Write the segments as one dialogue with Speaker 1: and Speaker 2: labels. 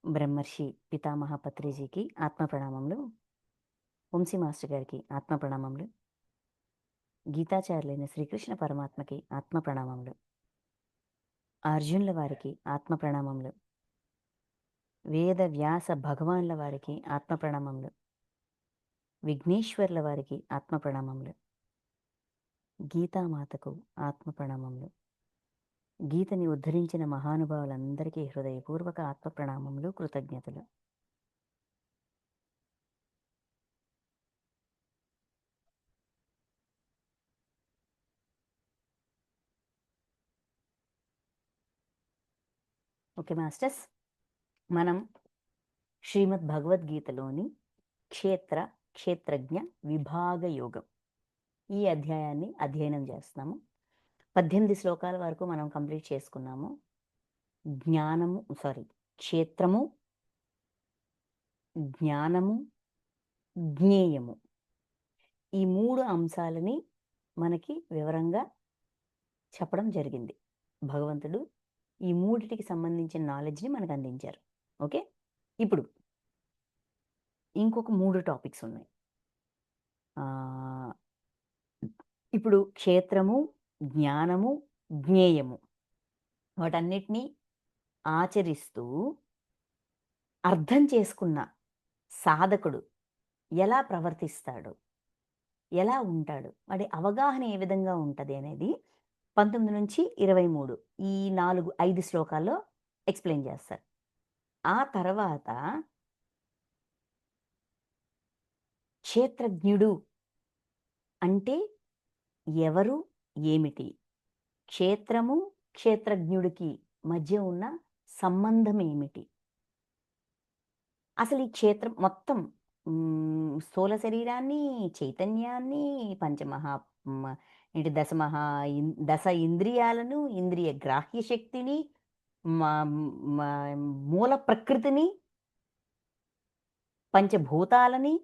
Speaker 1: బ్రహ్మర్షి పితామహ పత్రిజీకి ఆత్మ ప్రణామములు. వంశీ మాస్టర్ గారికి ఆత్మ ప్రణామములు. గీతాచార్యులైన శ్రీకృష్ణ పరమాత్మకి ఆత్మ ప్రణామములు. అర్జునుల వారికి ఆత్మ ప్రణామములు. వేద వ్యాస భగవాన్ల వారికి ఆత్మ ప్రణామములు. విఘ్నేశ్వర్ల వారికి ఆత్మ ప్రణామములు. గీతామాతకు ఆత్మ ప్రణామములు. గీతని ఉద్ధరించిన మహానుభావులందరికీ హృదయపూర్వక ఆత్మ ప్రణామములు, కృతజ్ఞతలు. ఓకే మాస్టర్స్, మనం శ్రీమద్ భగవద్గీతలోని క్షేత్రజ్ఞ విభాగ యోగం ఈ అధ్యాయాన్ని అధ్యయనం చేస్తున్నాము. 18 శ్లోకాల వరకు మనం కంప్లీట్ చేసుకున్నాము. క్షేత్రము, జ్ఞానము, జ్ఞేయము ఈ 3 అంశాలని మనకి వివరంగా చెప్పడం జరిగింది. భగవంతుడు ఈ మూడిటికి సంబంధించిన నాలెడ్జ్ని మనకు అందించారు. ఓకే, ఇప్పుడు ఇంకొక 3 టాపిక్స్ ఉన్నాయి. ఇప్పుడు క్షేత్రము, జ్ఞానము, జ్ఞేయము వాటన్నిటినీ ఆచరిస్తూ అర్థం చేసుకున్న సాధకుడు ఎలా ప్రవర్తిస్తాడు, ఎలా ఉంటాడు, వాడి అవగాహన ఏ విధంగా ఉంటుంది అనేది 19 నుంచి 23 ఈ 5 శ్లోకాల్లో ఎక్స్ప్లెయిన్ చేస్తారు. ఆ తర్వాత క్షేత్రజ్ఞుడు అంటే ఎవరు, ఏమిటి, క్షేత్రము క్షేత్రజ్ఞుడికి మధ్య ఉన్న సంబంధం ఏమిటి, అసలు ఈ క్షేత్రం మొత్తం స్థూల శరీరాన్ని, చైతన్యాన్ని, దశ ఇంద్రియాలను, ఇంద్రియ గ్రాహ్య శక్తిని, మూల ప్రకృతిని, పంచభూతాలని,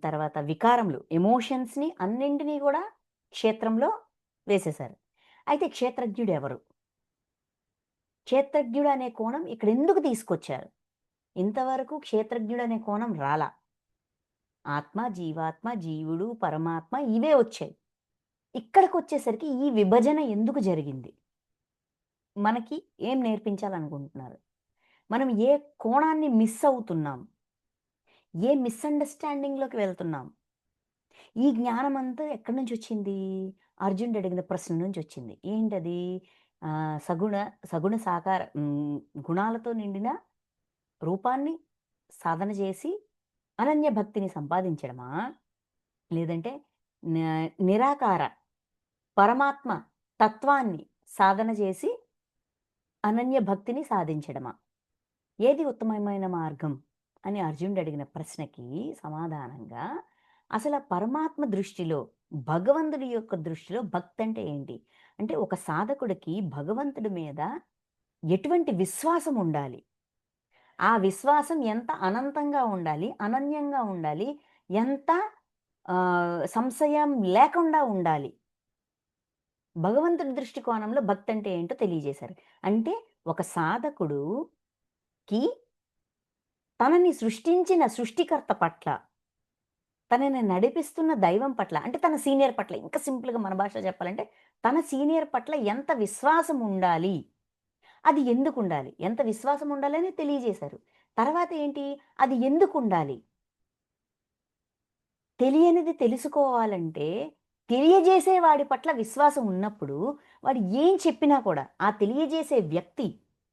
Speaker 1: తర్వాత వికారములు, ఎమోషన్స్ని అన్నింటినీ కూడా క్షేత్రంలో వేసేశారు. అయితే క్షేత్రజ్ఞుడు ఎవరు? క్షేత్రజ్ఞుడు అనే కోణం ఇక్కడ ఎందుకు తీసుకొచ్చారు? ఇంతవరకు క్షేత్రజ్ఞుడు అనే కోణం రాలా. ఆత్మ, జీవాత్మ, జీవుడు, పరమాత్మ ఇవే వచ్చాయి. ఇక్కడికి వచ్చేసరికి ఈ విభజన ఎందుకు జరిగింది? మనకి ఏం నేర్పించాలనుకుంటున్నారు? మనం ఏ కోణాన్ని మిస్ అవుతున్నాం? ఏ మిస్అండర్స్టాండింగ్లోకి వెళ్తున్నాం? ఈ జ్ఞానం అంతా ఎక్కడి నుంచి వచ్చింది? అర్జునుడు అడిగిన ప్రశ్న నుంచి వచ్చింది. ఏంటది? సగుణ సాకార గుణాలతో నిండిన రూపాన్ని సాధన చేసి అనన్య భక్తిని సంపాదించడమా, లేదంటే నిరాకార పరమాత్మ తత్వాన్ని సాధన చేసి అనన్య భక్తిని సాధించడమా? ఏది ఉత్తమమైన మార్గం అని అర్జునుడు అడిగిన ప్రశ్నకి సమాధానంగా అసలు పరమాత్మ దృష్టిలో, భగవంతుడి యొక్క దృష్టిలో భక్తి అంటే ఏంటి అంటే, ఒక సాధకుడికి భగవంతుడి మీద ఎటువంటి విశ్వాసం ఉండాలి, ఆ విశ్వాసం ఎంత అనంతంగా ఉండాలి, అనన్యంగా ఉండాలి, ఎంత సంశయం లేకుండా ఉండాలి. భగవంతుడి దృష్టికోణంలో భక్తి అంటే ఏంటో తెలియజేశారు. అంటే ఒక సాధకుడుకి తనని సృష్టించిన సృష్టికర్త పట్ల, తనని నడిపిస్తున్న దైవం పట్ల, అంటే తన సీనియర్ పట్ల, ఇంకా సింపుల్గా మన భాషలో చెప్పాలంటే తన సీనియర్ పట్ల ఎంత విశ్వాసం ఉండాలి, అది ఎందుకు ఉండాలి, ఎంత విశ్వాసం ఉండాలని తెలియజేశారు. తర్వాత ఏంటి, అది ఎందుకు ఉండాలి? తెలియనిది తెలుసుకోవాలంటే తెలియజేసే వాడి పట్ల విశ్వాసం ఉన్నప్పుడు వాడు ఏం చెప్పినా కూడా, ఆ తెలియజేసే వ్యక్తి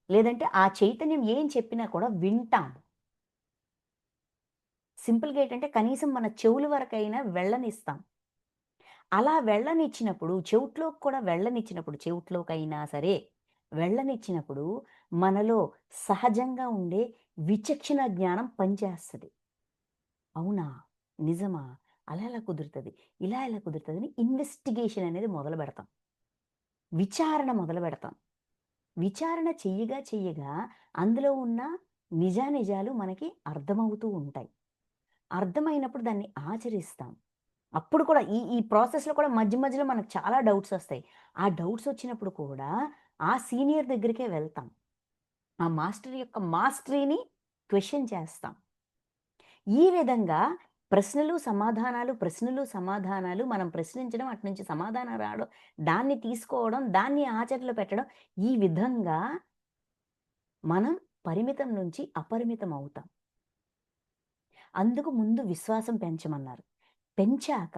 Speaker 1: లేదంటే ఆ చైతన్యం ఏం చెప్పినా కూడా వింటాం. సింపుల్గా ఏంటంటే కనీసం మన చెవుల వరకైనా వెళ్ళనిస్తాం. అలా వెళ్ళనిచ్చినప్పుడు, చెవుట్లోకి కూడా వెళ్ళనిచ్చినప్పుడు, చెవుట్లోకైనా సరే వెళ్ళనిచ్చినప్పుడు మనలో సహజంగా ఉండే విచక్షణ జ్ఞానం పనిచేస్తుంది. అవునా, నిజమా, అలా ఎలా కుదురుతుంది, ఇలా ఎలా కుదురుతుంది అని ఇన్వెస్టిగేషన్ అనేది మొదలు పెడతాం, విచారణ మొదలు పెడతాం. విచారణ చెయ్యగా అందులో ఉన్న నిజానిజాలు మనకి అర్థమవుతూ ఉంటాయి. అర్థమైనప్పుడు దాన్ని ఆచరిస్తాం. అప్పుడు కూడా ఈ ప్రాసెస్‌లో కూడా మధ్య మధ్యలో మనకు చాలా డౌట్స్ వస్తాయి. ఆ డౌట్స్ వచ్చినప్పుడు కూడా ఆ సీనియర్ దగ్గరికే వెళ్తాం. ఆ మాస్టర్ యొక్క మాస్టరీని క్వెషన్ చేస్తాం. ఈ విధంగా ప్రశ్నలు, సమాధానాలు మనం ప్రశ్నించడం, అటు నుంచి సమాధానం రావడం, దాన్ని తీసుకోవడం, దాన్ని ఆచరణలో పెట్టడం. ఈ విధంగా మనం పరిమితం నుంచి అపరిమితం అవుతాం. అందుకు ముందు విశ్వాసం పెంచమన్నారు. పెంచాక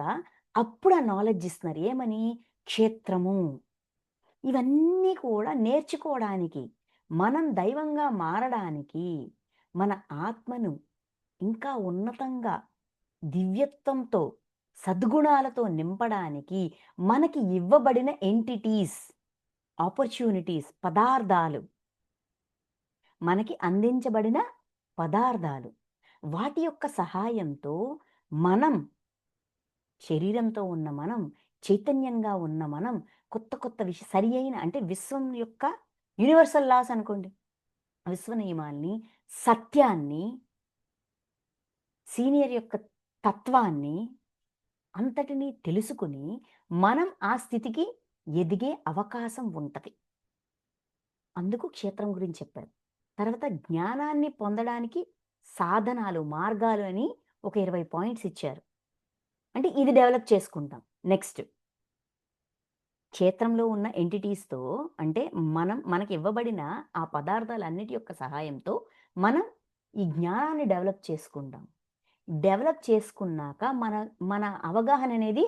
Speaker 1: అప్పుడు ఆ నాలెడ్జ్ ఇస్తున్నారు. ఏమని? క్షేత్రము. ఇవన్నీ కూడా నేర్చుకోవడానికి, మనం దైవంగా మారడానికి, మన ఆత్మను ఇంకా ఉన్నతంగా దివ్యత్వంతో, సద్గుణాలతో నింపడానికి మనకి ఇవ్వబడిన ఎంటిటీస్, ఆపర్చునిటీస్, పదార్థాలు, మనకి అందించబడిన పదార్థాలు. వాటి యొక్క సహాయంతో మనం, శరీరంతో ఉన్న మనం, చైతన్యంగా ఉన్న మనం కొత్త కొత్త సరి అయిన అంటే విశ్వం యొక్క యూనివర్సల్ లాస్ అనుకోండి. విశ్వ నియమాల్ని, సత్యాన్ని, సీనియర్ యొక్క తత్వాన్ని అంతటిని తెలుసుకుని మనం ఆ స్థితికి ఎదిగే అవకాశం ఉంటది. అందుకు క్షేత్రం గురించి చెప్పారు. తర్వాత జ్ఞానాన్ని పొందడానికి సాధనాలు, మార్గాలు అని ఒక 20 పాయింట్స్ ఇచ్చారు. అంటే ఇది డెవలప్ చేసుకుంటాం. నెక్స్ట్ క్షేత్రంలో ఉన్న ఎంటిటీస్‌తో అంటే మనకి ఇవ్వబడిన ఆ పదార్థాలన్నిటి యొక్క సహాయంతో మనం ఈ జ్ఞానాన్ని డెవలప్ చేసుకుంటాం. డెవలప్ చేసుకున్నాక మన మన అవగాహన అనేది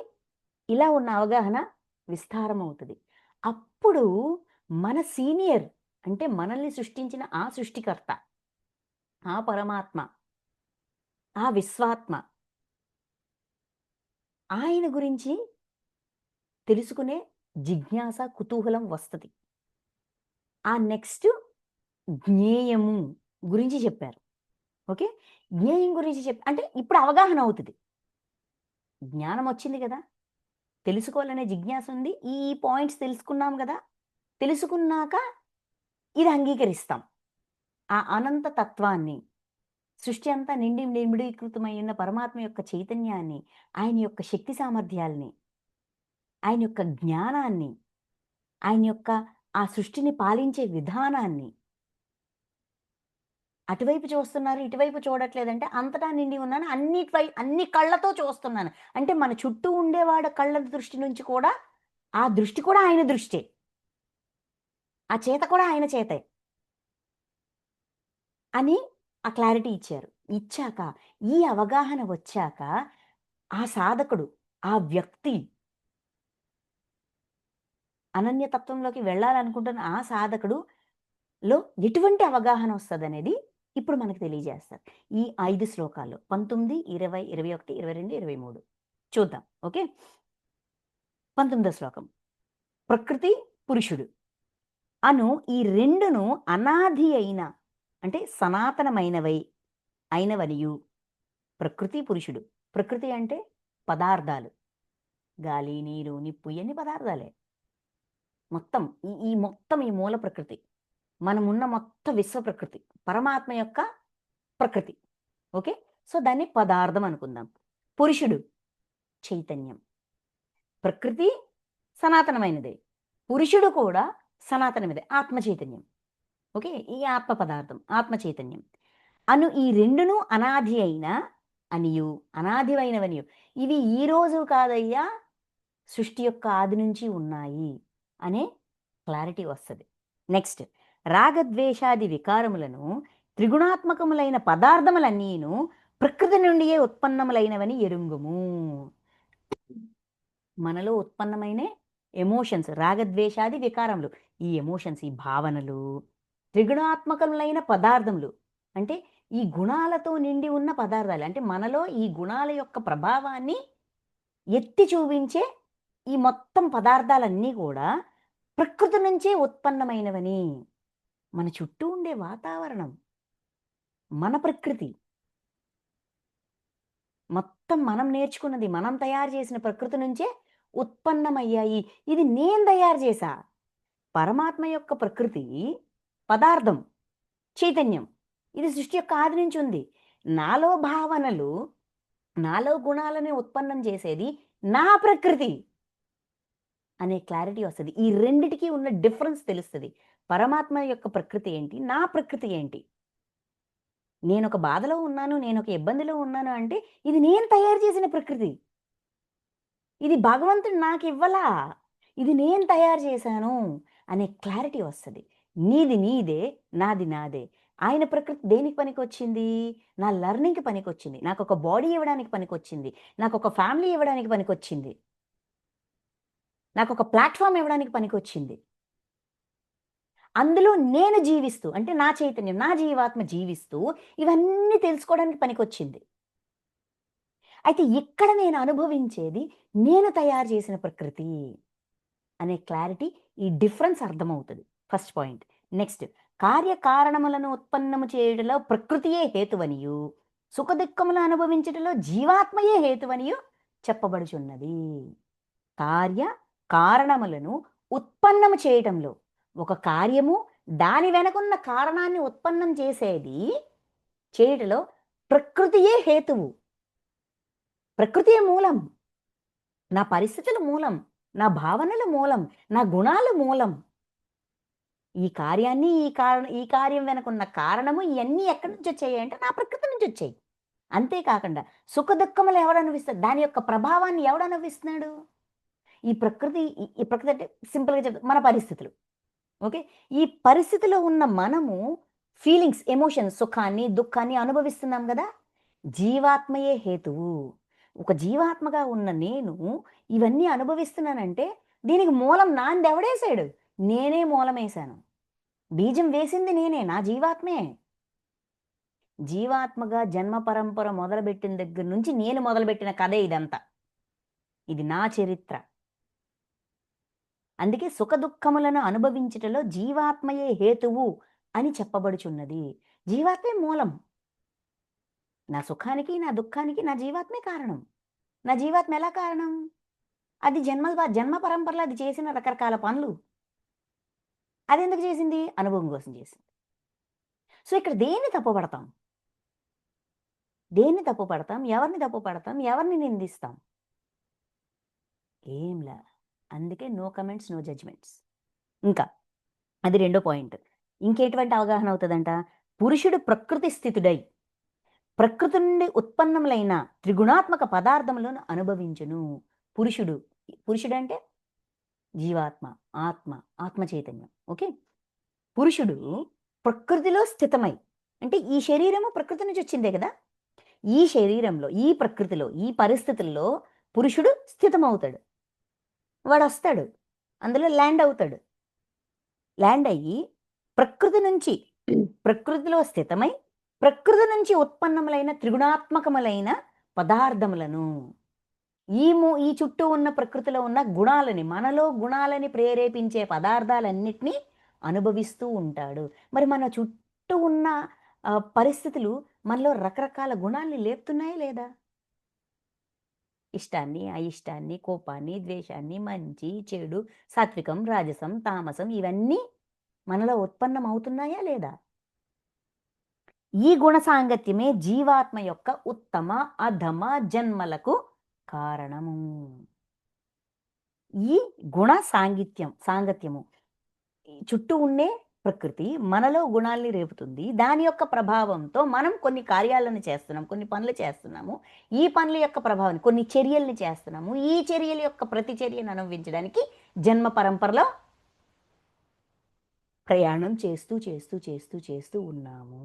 Speaker 1: ఇలా ఉన్న అవగాహన విస్తారమవుతది. అప్పుడు మన సీనియర్ అంటే మనల్ని సృష్టించిన ఆ సృష్టికర్త, ఆ పరమాత్మ, ఆ విశ్వాత్మ, ఆయన గురించి తెలుసుకునే జిజ్ఞాస, కుతూహలం వస్తది. ఆ నెక్స్ట్ జ్ఞేయము గురించి చెప్పారు. ఓకే. జ్ఞేయం గురించి అంటే ఇప్పుడు అవగాహన అవుతది. జ్ఞానం వచ్చింది గదా! తెలుసుకోవాలనే జిజ్ఞాస ఉంది. ఈ పాయింట్స్ తెలుసుకున్నాం గదా! తెలుసుకున్నాక ఇది అంగీకరిస్తాం. ఆ అనంత తత్వాన్ని, సృష్టి అంతా నిండి నిమిడీకృతమై ఉన్న పరమాత్మ యొక్క చైతన్యాన్ని, ఆయన యొక్క శక్తి సామర్థ్యాల్ని, ఆయన యొక్క జ్ఞానాన్ని, ఆయన యొక్క ఆ సృష్టిని పాలించే విధానాన్ని అటువైపు చూస్తున్నారు, ఇటువైపు చూడట్లేదంటే అంతటా నిండి ఉన్నాను. అన్ని కళ్ళతో చూస్తున్నాను. అంటే మన చుట్టూ ఉండేవాడు కళ్ళ దృష్టి నుంచి కూడా ఆ దృష్టి కూడా ఆయన దృష్టే. ఆ చేత కూడా ఆయన చేతే అని ఆ క్లారిటీ ఇచ్చారు. ఇచ్చాక ఈ అవగాహన వచ్చాక ఆ సాధకుడు, ఆ వ్యక్తి అనన్యతత్వంలోకి వెళ్ళాలనుకుంటున్న ఆ సాధకుడులో ఎటువంటి అవగాహన వస్తదనేది ఇప్పుడు మనకు తెలియజేస్తారు. ఈ 5 శ్లోకాల్లో 19, 20, 21, 22, 23 చూద్దాం. ఓకే. 19వ శ్లోకం. ప్రకృతి, పురుషుడు అను ఈ రెండును అనాది అయిన అంటే అయినవనియు ప్రకృతి, పురుషుడు. ప్రకృతి అంటే పదార్థాలు. గాలి, నీరు, నిప్పు ఇయన్నీ పదార్థాలే. మొత్తం ఈ మూల ప్రకృతి. మనమున్న మొత్తం విశ్వ ప్రకృతి. పరమాత్మ యొక్క ప్రకృతి. ఓకే. సో, దాన్ని పదార్థం అనుకుందాం. పురుషుడు చైతన్యం. ప్రకృతి సనాతనమైనదే. పురుషుడు కూడా సనాతనమైనదే. ఆత్మ చైతన్యం. ఓకే. ఈ ఆత్మ పదార్థం, ఆత్మ చైతన్యం. అను ఈ రెండును అనాది అయిన అనియు, అనాదివైనవనియు. ఇవి ఈ రోజు కాదయ్యా, సృష్టి యొక్క ఆది నుంచి ఉన్నాయి అనే క్లారిటీ వస్తది. నెక్స్ట్ రాగద్వేషాది వికారములను త్రిగుణాత్మకములైన పదార్థములన్నీను ప్రకృతి నుండియే ఉత్పన్నములైనవని ఎరుంగుము. మనలో ఉత్పన్నమైన ఎమోషన్స్, రాగద్వేషాది వికారములు, ఈ ఎమోషన్స్, ఈ భావనలు త్రిగుణాత్మకములైన పదార్థములు అంటే ఈ గుణాలతో నిండి ఉన్న పదార్థాలు. అంటే మనలో ఈ గుణాల యొక్క ప్రభావాన్ని ఎత్తి చూపించే ఈ మొత్తం పదార్థాలన్నీ కూడా ప్రకృతి నుంచే ఉత్పన్నమైనవని. మన చుట్టూ ఉండే వాతావరణం, మన ప్రకృతి, మొత్తం మనం నేర్చుకున్నది, మనం తయారు చేసిన ప్రకృతి నుంచే ఉత్పన్నమయ్యాయి. ఇది నేను తయారు చేశా. పరమాత్మ యొక్క ప్రకృతి పదార్థం, చైతన్యం. ఇది సృష్టి యొక్క ఆది నుంచి ఉంది. నాలో భావనలు, నాలో గుణాలని ఉత్పన్నం చేసేది నా ప్రకృతి. అనే క్లారిటీ వస్తది. ఈ రెండిటికి ఉన్న డిఫరెన్స్ తెలుస్తది. పరమాత్మ యొక్క ప్రకృతి ఏంటి? నా ప్రకృతి ఏంటి? నేనొక బాధలో ఉన్నాను, నేనొక ఇబ్బందిలో ఉన్నాను అంటే, ఇది నేను తయారు చేసిన ప్రకృతి. ఇది భగవంతుడు నాకివ్వలా. ఇది నేను తయారు చేశాను అనే క్లారిటీ వస్తది. నీది నీదే, నాది నాదే. ఆయన ప్రకృతి దేనికి పనికొచ్చింది? నా లెర్నింగ్‌కి పనికొచ్చింది. నాకొక బాడీ ఇవ్వడానికి పనికొచ్చింది. నాకొక ఫ్యామిలీ ఇవ్వడానికి పనికొచ్చింది. నాకొక ప్లాట్‌ఫార్మ్ ఇవ్వడానికి పనికొచ్చింది. అందులో నేను జీవిస్తూ అంటే నా చైతన్యం, నా జీవాత్మ జీవిస్తూ ఇవన్నీ తెలుసుకోవడానికి పనికొచ్చింది. అయితే ఇక్కడ నేను అనుభవించేది నేను తయారు చేసిన ప్రకృతి అనే క్లారిటీ ఈ డిఫరెన్స్ అర్థమవుతది. First point. నెక్స్ట్ కార్యకారణములను ఉత్పన్నము చేయుటలో ప్రకృతియే హేతువనియు, సుఖదుఃఖములు అనుభవించుటలో జీవాత్మయే హేతువనియు చెప్పబడుచున్నది. కార్య కారణములను ఉత్పన్నము చేయటంలో ఒక కార్యము దాని వెనకున్న కారణాన్ని ఉత్పన్నం చేయుటలో ప్రకృతియే హేతువు. ప్రకృతియే మూలం. నా పరిస్థితులు మూలం. నా భావనలు మూలం. నా గుణాలు మూలం. ఈ కార్యాన్ని ఈ కార్యం వెనకున్న కారణము ఇయన్నీ ఎక్కడి నుంచొచ్చాయి అంటే నా ప్రకృతి నుంచొచ్చాయి. అంతే కాకుండా సుఖదుఃఖములు ఎవడనుభవిస్తాడు? దాని యొక్క ప్రభావాన్ని ఎవడనుభవిస్తున్నాడు? ఈ ప్రకృతి ఈ ప్రకృతి అంటే సింపుల్‌గా చెప్తా మన పరిస్థితులు. ఓకే. ఈ పరిస్థితిలో ఉన్న మనము ఫీలింగ్స్, ఎమోషన్స్ సుఖాన్ని, దుఃఖాన్ని అనుభవిస్తున్నాం గదా! జీవాత్మయే హేతువు. ఒక జీవాత్మగా ఉన్న నేను ఇవన్నీ అనుభవిస్తున్నానంటే దీనికి మూలం నాందెవడేశాడు? నేనే మూలమేశాను. బీజం వేసింది నేనే. నా జీవాత్మే. జీవాత్మగా జన్మ పరంపర మొదలుబెట్టిన దగ్గర నుంచి నేను మొదలుబెట్టిన కథే ఇదంతా. ఇది నా చరిత్ర. అందుకే సుఖదుఃఖములను అనుభవించుటలో జీవాత్మయే హేతువు అని చెప్పబడుచున్నది. జీవాత్మే మూలం. నా సుఖానికి, నా దుఃఖానికి నా జీవాత్మే కారణం. నా జీవాత్మ ఎలా కారణం? అది జన్మ పరంపరలో అది చేసిన రకరకాల పనులు. అదెందుకు చేసింది? అనుభవం కోసం చేసింది. సో, ఇక్కడ దేన్ని తప్పుపడతాం? దేన్ని తప్పుపడతాం? ఎవరిని తప్పుపడతాం? ఎవరిని నిందిస్తాం? ఏంలా. అందుకే నో కమెంట్స్, నో జడ్జ్‌మెంట్స్. ఇంకా అది రెండో పాయింట్. ఇంకెటువంటి అవగాహన అవుతదంట? పురుషుడు ప్రకృతి స్థితుడై, ప్రకృతి నుండి ఉత్పన్నములైన త్రిగుణాత్మక పదార్థములను అనుభవించును. పురుషుడంటే జీవాత్మ, ఆత్మ చైతన్యం. ఓకే. పురుషుడు ప్రకృతిలో స్థితమై అంటే ఈ శరీరము ప్రకృతి నుంచి వచ్చిందే కదా! ఈ శరీరంలో, ఈ ప్రకృతిలో, ఈ పరిస్థితుల్లో పురుషుడు స్థితమవుతాడు. వాడొస్తాడు. అందులో ల్యాండ్ అవుతాడు. ల్యాండ్ అయ్యి ప్రకృతిలో స్థితమై, ప్రకృతి నుంచి ఉత్పన్నములైన త్రిగుణాత్మకములైన పదార్థములను ఈ చుట్టూ ఉన్న ప్రకృతిలో ఉన్న గుణాలని, మనలో గుణాలని ప్రేరేపించే పదార్థాలన్నిటిని అనుభవిస్తూ ఉంటాడు. మరి మన చుట్టూ ఉన్న పరిస్థితులు మనలో రకరకాల గుణాల్ని లేపుతున్నాయా లేదా? ఇష్టాన్ని, అయిష్టాన్ని, కోపాన్ని, ద్వేషాన్ని, మంచి, చెడు, సాత్వికం, రాజసం, తామసం ఇవన్నీ మనలో ఉత్పన్నమవుతున్నాయా లేదా? ఈ గుణ సాంగత్యమే జీవాత్మ యొక్క ఉత్తమ, అధమ జన్మలకు కారణము. ఈ గుణ సాంగత్యము చుట్టూ ఉండే ప్రకృతి మనలో గుణాల్ని రేపుతుంది. దాని యొక్క ప్రభావంతో మనం కొన్ని కార్యాలను చేస్తున్నాం. కొన్ని పనులు చేస్తున్నాము. ఈ పనుల యొక్క ప్రభావాన్ని కొన్ని చర్యల్ని చేస్తున్నాము. ఈ చర్యల యొక్క ప్రతిచర్యను అనుభవించడానికి జన్మ పరంపరలో ప్రయాణం చేస్తూ ఉన్నాము.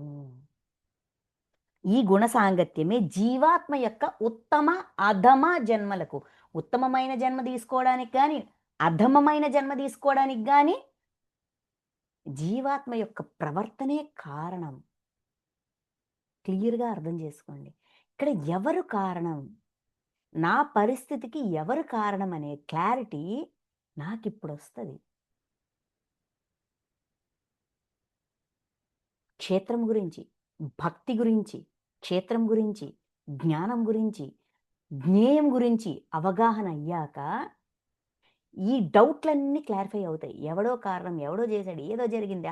Speaker 1: ఈ గుణ సాంగత్యమే జీవాత్మ యొక్క ఉత్తమ, అధమ జన్మలకు ఉత్తమమైన జన్మ తీసుకోవడానికి గాని, అధమమైన జన్మ తీసుకోవడానికి గాని జీవాత్మ యొక్క ప్రవర్తనే కారణం. క్లియర్‌గా అర్థం చేసుకోండి. ఇక్కడ ఎవరు కారణం? నా పరిస్థితికి ఎవరు కారణం అనే క్లారిటీ నాకిప్పుడొస్తది. క్షేత్రం గురించి, భక్తి గురించి, క్షేత్రం గురించి, జ్ఞానం గురించి, జ్ఞేయం గురించి అవగాహన అయ్యాక ఈ డౌట్‌లన్నీ క్లారిఫై అవుతాయి. ఎవడో కారణం, ఎవడో చేశాడు, ఏదో జరిగింది.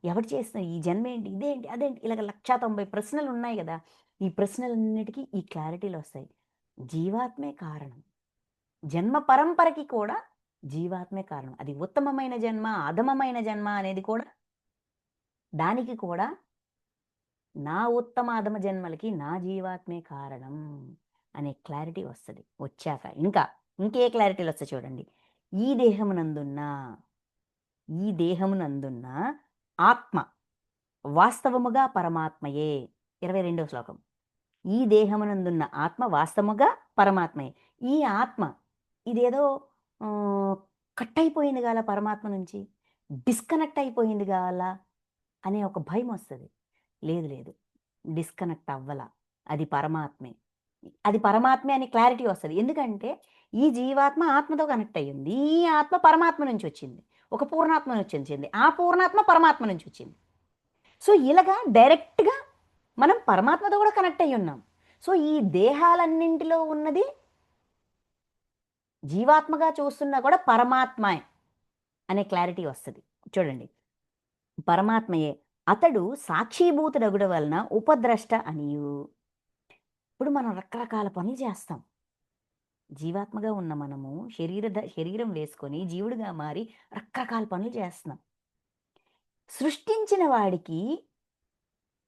Speaker 1: ఎవడు చేస్తున్నాడు, ఈ జన్మేంటి, ఇదేంటి, అదేంటి ఇలాగ 1,90 ప్రశ్నలున్నాయి గదా! ఈ ప్రశ్నలన్నిటికి ఈ క్లారిటీలొస్తాయి. జీవాత్మే కారణం. జన్మ పరంపరకి కూడా జీవాత్మే కారణం. అది ఉత్తమమైన జన్మ, అధమమైన జన్మ అనేది కూడా దానికి కూడా నా ఉత్తమ అధమ జన్మలకి నా జీవాత్మే కారణం అనే క్లారిటీ వస్తది. వచ్చాక ఇంకే క్లారిటీలొస్తాయి చూడండి. ఈ దేహమునందున్న ఆత్మ వాస్తవముగా పరమాత్మయే. 22వ శ్లోకం. ఈ దేహమునందున్న ఆత్మ వాస్తవముగా పరమాత్మయే. ఈ ఆత్మ ఇదేదో ఆహ్, కట్ అయిపోయింది గాల పరమాత్మ నుంచి, డిస్కనెక్ట్ అయిపోయింది గాల అనే ఒక భయమొస్తది. లేదు. డిస్కనెక్ట్ అవ్వల. అది పరమాత్మే. అది పరమాత్మే అని క్లారిటీ వస్తది. ఎందుకంటే ఈ జీవాత్మ ఆత్మతో కనెక్ట్ అయ్యింది. ఈ ఆత్మ పరమాత్మ నుంచొచ్చింది. ఒక పూర్ణాత్మ నుంచొచ్చింది. ఆ పూర్ణాత్మ పరమాత్మ నుంచొచ్చింది. సో, ఇలాగా డైరెక్ట్‌గా మనం పరమాత్మతో కూడా కనెక్ట్ అయ్యున్నాం. సో, ఈ దేహాలన్నింటిలో ఉన్నది జీవాత్మగా చూస్తున్నా కూడా పరమాత్మే అనే క్లారిటీ వస్తది. చూడండి. పరమాత్మయే. అతడు సాక్షీభూతుడగుట వలన ఉపద్రష్ట అనియు. ఇప్పుడు మనం రకరకాల పనులు చేస్తాం. జీవాత్మగా ఉన్న మనము శరీరం వేసుకొని జీవుడిగా మారి రకరకాల పనులు చేస్తున్నాం. సృష్టించిన వాడికి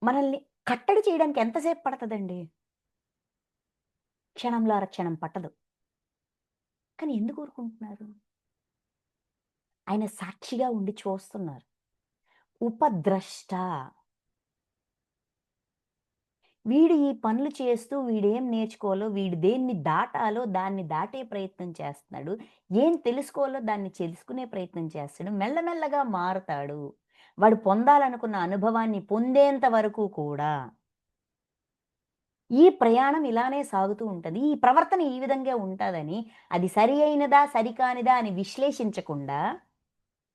Speaker 1: మనల్ని కట్టడి చేయడానికి ఎంతసేపు పడతదండి? క్షణంలో అరక్షణం పట్టదు. కానీ ఎందుకు ఊరుకుంటున్నారు? ఆయన సాక్షిగా ఉండి చూస్తున్నారు. ఉపద్రష్ట. వీడు ఈ పనులు చేస్తూ వీడేం నేర్చుకోవాలో, వీడు దేన్ని దాటాలో దాన్ని దాటే ప్రయత్నం చేస్తున్నాడు. ఏం తెలుసుకోవాలో దాన్ని తెలుసుకునే ప్రయత్నం చేస్తాడు. మెల్లమెల్లగా మారుతాడు. వాడు పొందాలనుకున్న అనుభవాన్ని పొందేంత వరకు కూడా ఈ ప్రయాణం ఇలానే సాగుతూ ఉంటది. ఈ ప్రవర్తన ఈ విధంగా ఉంటాదని, అది సరి అయినదా, సరికానిదా అని విశ్లేషించకుండా,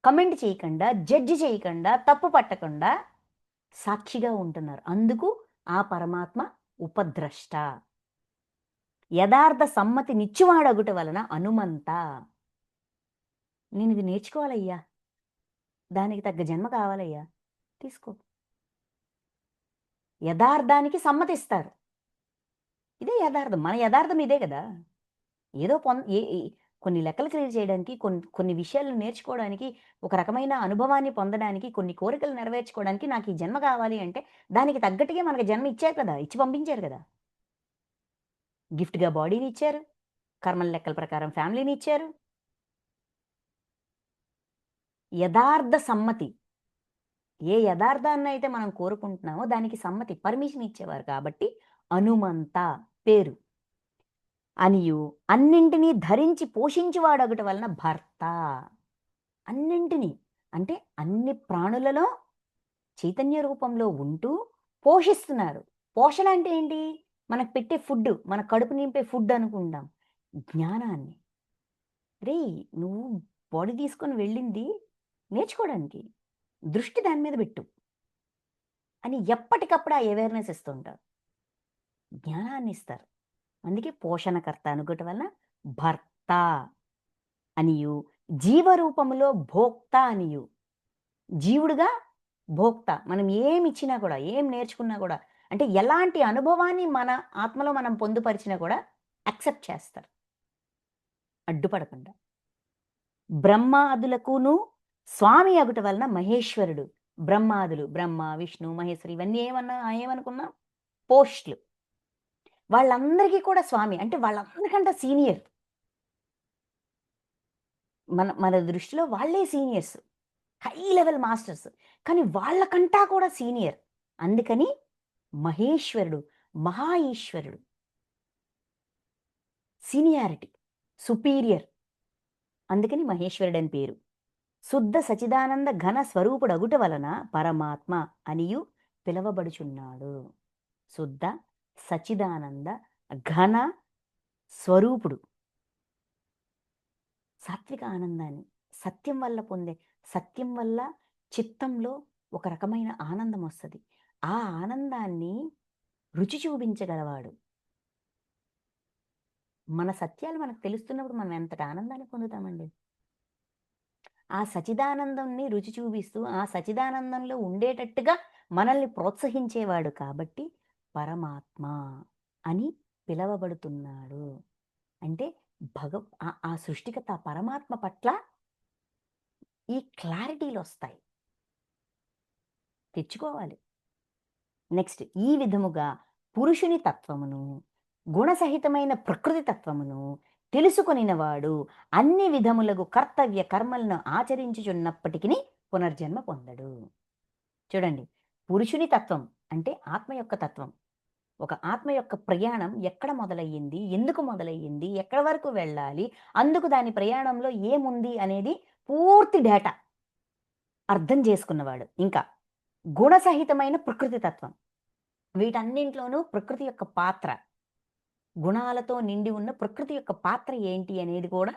Speaker 1: కమెంట్ చేయకుండా, జడ్జ్ చేయకుండా, తప్పు పట్టకుండా సాక్షిగా ఉంటున్నారు. అందుకు ఆ పరమాత్మ ఉపద్రష్ట. యథార్థ సమ్మతినిచ్చువాడగుట వలన అనుమంత. నేనిది నేర్చుకోవాలయ్యా. దానికి తగ్గ జన్మ కావాలయ్యా. తీసుకో. యథార్థానికి సమ్మతిస్తారు. ఇదే యథార్థం. మన యథార్థం ఇదే గదా! ఏదో పొం ఏ ఏ కొన్ని లెక్కలు క్లియర్ చేయడానికి, కొన్ని విషయాలు నేర్చుకోవడానికి, ఒక రకమైన అనుభవాన్ని పొందడానికి, కొన్ని కోరికలు నెరవేర్చుకోవడానికి నాకు ఈ జన్మ కావాలి అంటే, దానికి తగ్గట్టుగే మనకు జన్మ ఇచ్చారు కదా! ఇచ్చి పంపించారు గదా! గిఫ్ట్‌గా బాడీనిచ్చారు. కర్మల లెక్కల ప్రకారం ఫ్యామిలీనిచ్చారు. యథార్థ సమ్మతి. ఏ యథార్థాన్నయితే మనం కోరుకుంటున్నామో దానికి సమ్మతి, పర్మిషన్ ఇచ్చేవారు కాబట్టి హనుమంత పేరు. అనియు అన్నింటిని ధరించి పోషించువాడొకటి వలన భర్త. అన్నింటిని అంటే అన్ని ప్రాణులలో చైతన్య రూపంలో ఉంటూ పోషిస్తున్నారు. పోషణ అంటే ఏంటి? మనకు పెట్టే ఫుడ్డు, మన కడుపు నింపే ఫుడ్ అనుకుంటాం. జ్ఞానాన్ని. రేయ్! నువ్వు బాడీ తీసుకొని వెళ్ళింది నేర్చుకోవడానికి. దృష్టి దాని మీద పెట్టు అని ఎప్పటికప్పుడు ఆ అవేర్‌నెస్ ఇస్తుంటారు. జ్ఞానాన్నిస్తారు. అందుకే పోషణకర్త అనుకోవటం వలన భర్త అనియు, జీవరూపములో భోక్త అనియు. జీవుడుగా భోక్త. మనం ఏమిచ్చినా కూడా, ఏం నేర్చుకున్నా కూడా, అంటే ఎలాంటి అనుభవాన్ని మన ఆత్మలో మనం పొందుపరిచినా కూడా యాక్సెప్ట్ చేస్తారు. అడ్డుపడకుండా. బ్రహ్మాదులకును స్వామి అగుట వలన మహేశ్వరుడు. బ్రహ్మాదులు బ్రహ్మ, విష్ణు, మహేశ్వరి ఇవన్నీ ఏమనుకున్నాం? పోస్ట్‌లు. వాళ్ళందరికీ కూడా స్వామి. అంటే వాళ్ళందరికంటే సీనియర్. మన దృష్టిలో వాళ్ళే సీనియర్స్. High level masters. కానీ వాళ్ళకంటా కూడా సీనియర్. అందుకని మహేశ్వరుడు, మహా ఈశ్వరుడు. Seniority, superior. అందుకని మహేశ్వరుడని పేరు. శుద్ధ సచిదానంద ఘన స్వరూపుడగుట వలన పరమాత్మ అనియు పిలవబడుచున్నాడు. శుద్ధ సచిదానంద ఘన స్వరూపుడు. సాత్విక ఆనందాన్ని సత్యం వల్ల చిత్తంలో ఒక రకమైన ఆనందం వస్తది. ఆ ఆనందాన్ని రుచి చూపించగలవాడు. మన సత్యాలు మనకు తెలుస్తున్నప్పుడు మనం ఎంతటి ఆనందాన్ని పొందుతామండి. ఆ సచిదానందంని రుచి చూపిస్తూ, ఆ సచిదానందంలో ఉండేటట్టుగా మనల్ని ప్రోత్సహించేవాడు కాబట్టి పరమాత్మ అని పిలవబడుతున్నాడు. అంటే ఆ సృష్టికర్త పరమాత్మ పట్ల ఈ క్లారిటీలొస్తాయి. తెచ్చుకోవాలి. నెక్స్ట్ ఈ విధముగా పురుషుని తత్వమును, గుణసహితమైన ప్రకృతి తత్వమును తెలుసుకొనినవాడు అన్ని విధములగు కర్తవ్య కర్మలను ఆచరించుచున్నప్పటికిని పునర్జన్మ పొందడు. చూడండి, పురుషుని తత్వం అంటే ఆత్మ యొక్క తత్వం. ఒక ఆత్మ యొక్క ప్రయాణం ఎక్కడ మొదలయ్యింది? ఎందుకు మొదలయ్యింది? ఎక్కడి వరకు వెళ్ళాలి? అందుకు దాని ప్రయాణంలో ఏముంది అనేది పూర్తి డేటా అర్థం చేసుకున్నవాడు. ఇంకా గుణసహితమైన ప్రకృతి తత్వం. వీటన్నింట్లోనూ ప్రకృతి యొక్క పాత్ర, గుణాలతో నిండి ఉన్న ప్రకృతి యొక్క పాత్ర ఏంటి అనేది కూడా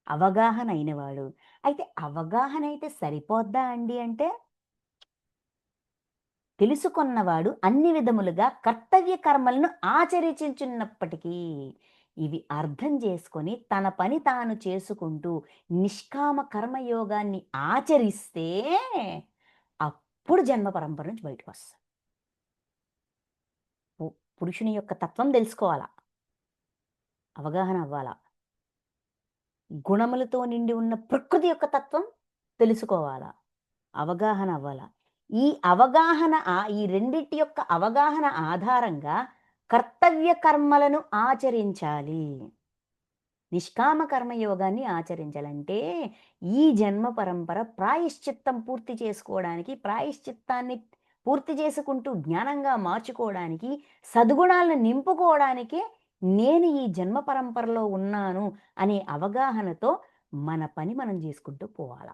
Speaker 1: అవగాహన అయినవాడు. అయితే అవగాహన అయితే సరిపోద్దా అండి అంటే, తెలుసుకొన్నవాడు అన్ని విధములుగా కర్తవ్య కర్మలను ఆచరించుచున్నప్పటికీ ఇవి అర్థం చేసుకొని తన పని తాను చేసుకుంటూ నిష్కామ కర్మయోగాన్ని ఆచరిస్తే అప్పుడు జన్మ పరంపర నుంచి బయటకు వస్తాడు. పురుషుని యొక్క తత్వం తెలుసుకోవాలా, అవగాహన అవ్వాలా. గుణములతో నిండి ఉన్న ప్రకృతి యొక్క తత్వం తెలుసుకోవాలా, అవగాహన అవ్వాలా. ఈ అవగాహన ఈ రెండిటి యొక్క అవగాహన ఆధారంగా కర్తవ్య కర్మలను ఆచరించాలి. నిష్కామ కర్మయోగాన్ని ఆచరించాలంటే ఈ జన్మ పరంపర ప్రాయశ్చిత్తం పూర్తి చేసుకోవడానికి, ప్రాయశ్చిత్తాన్ని పూర్తి చేసుకుంటూ జ్ఞానంగా మార్చుకోవడానికి, సద్గుణాలను నింపుకోవడానికే నేను ఈ జన్మ పరంపరలో ఉన్నాను అనే అవగాహనతో మన పని మనం చేసుకుంటూ పోవాల.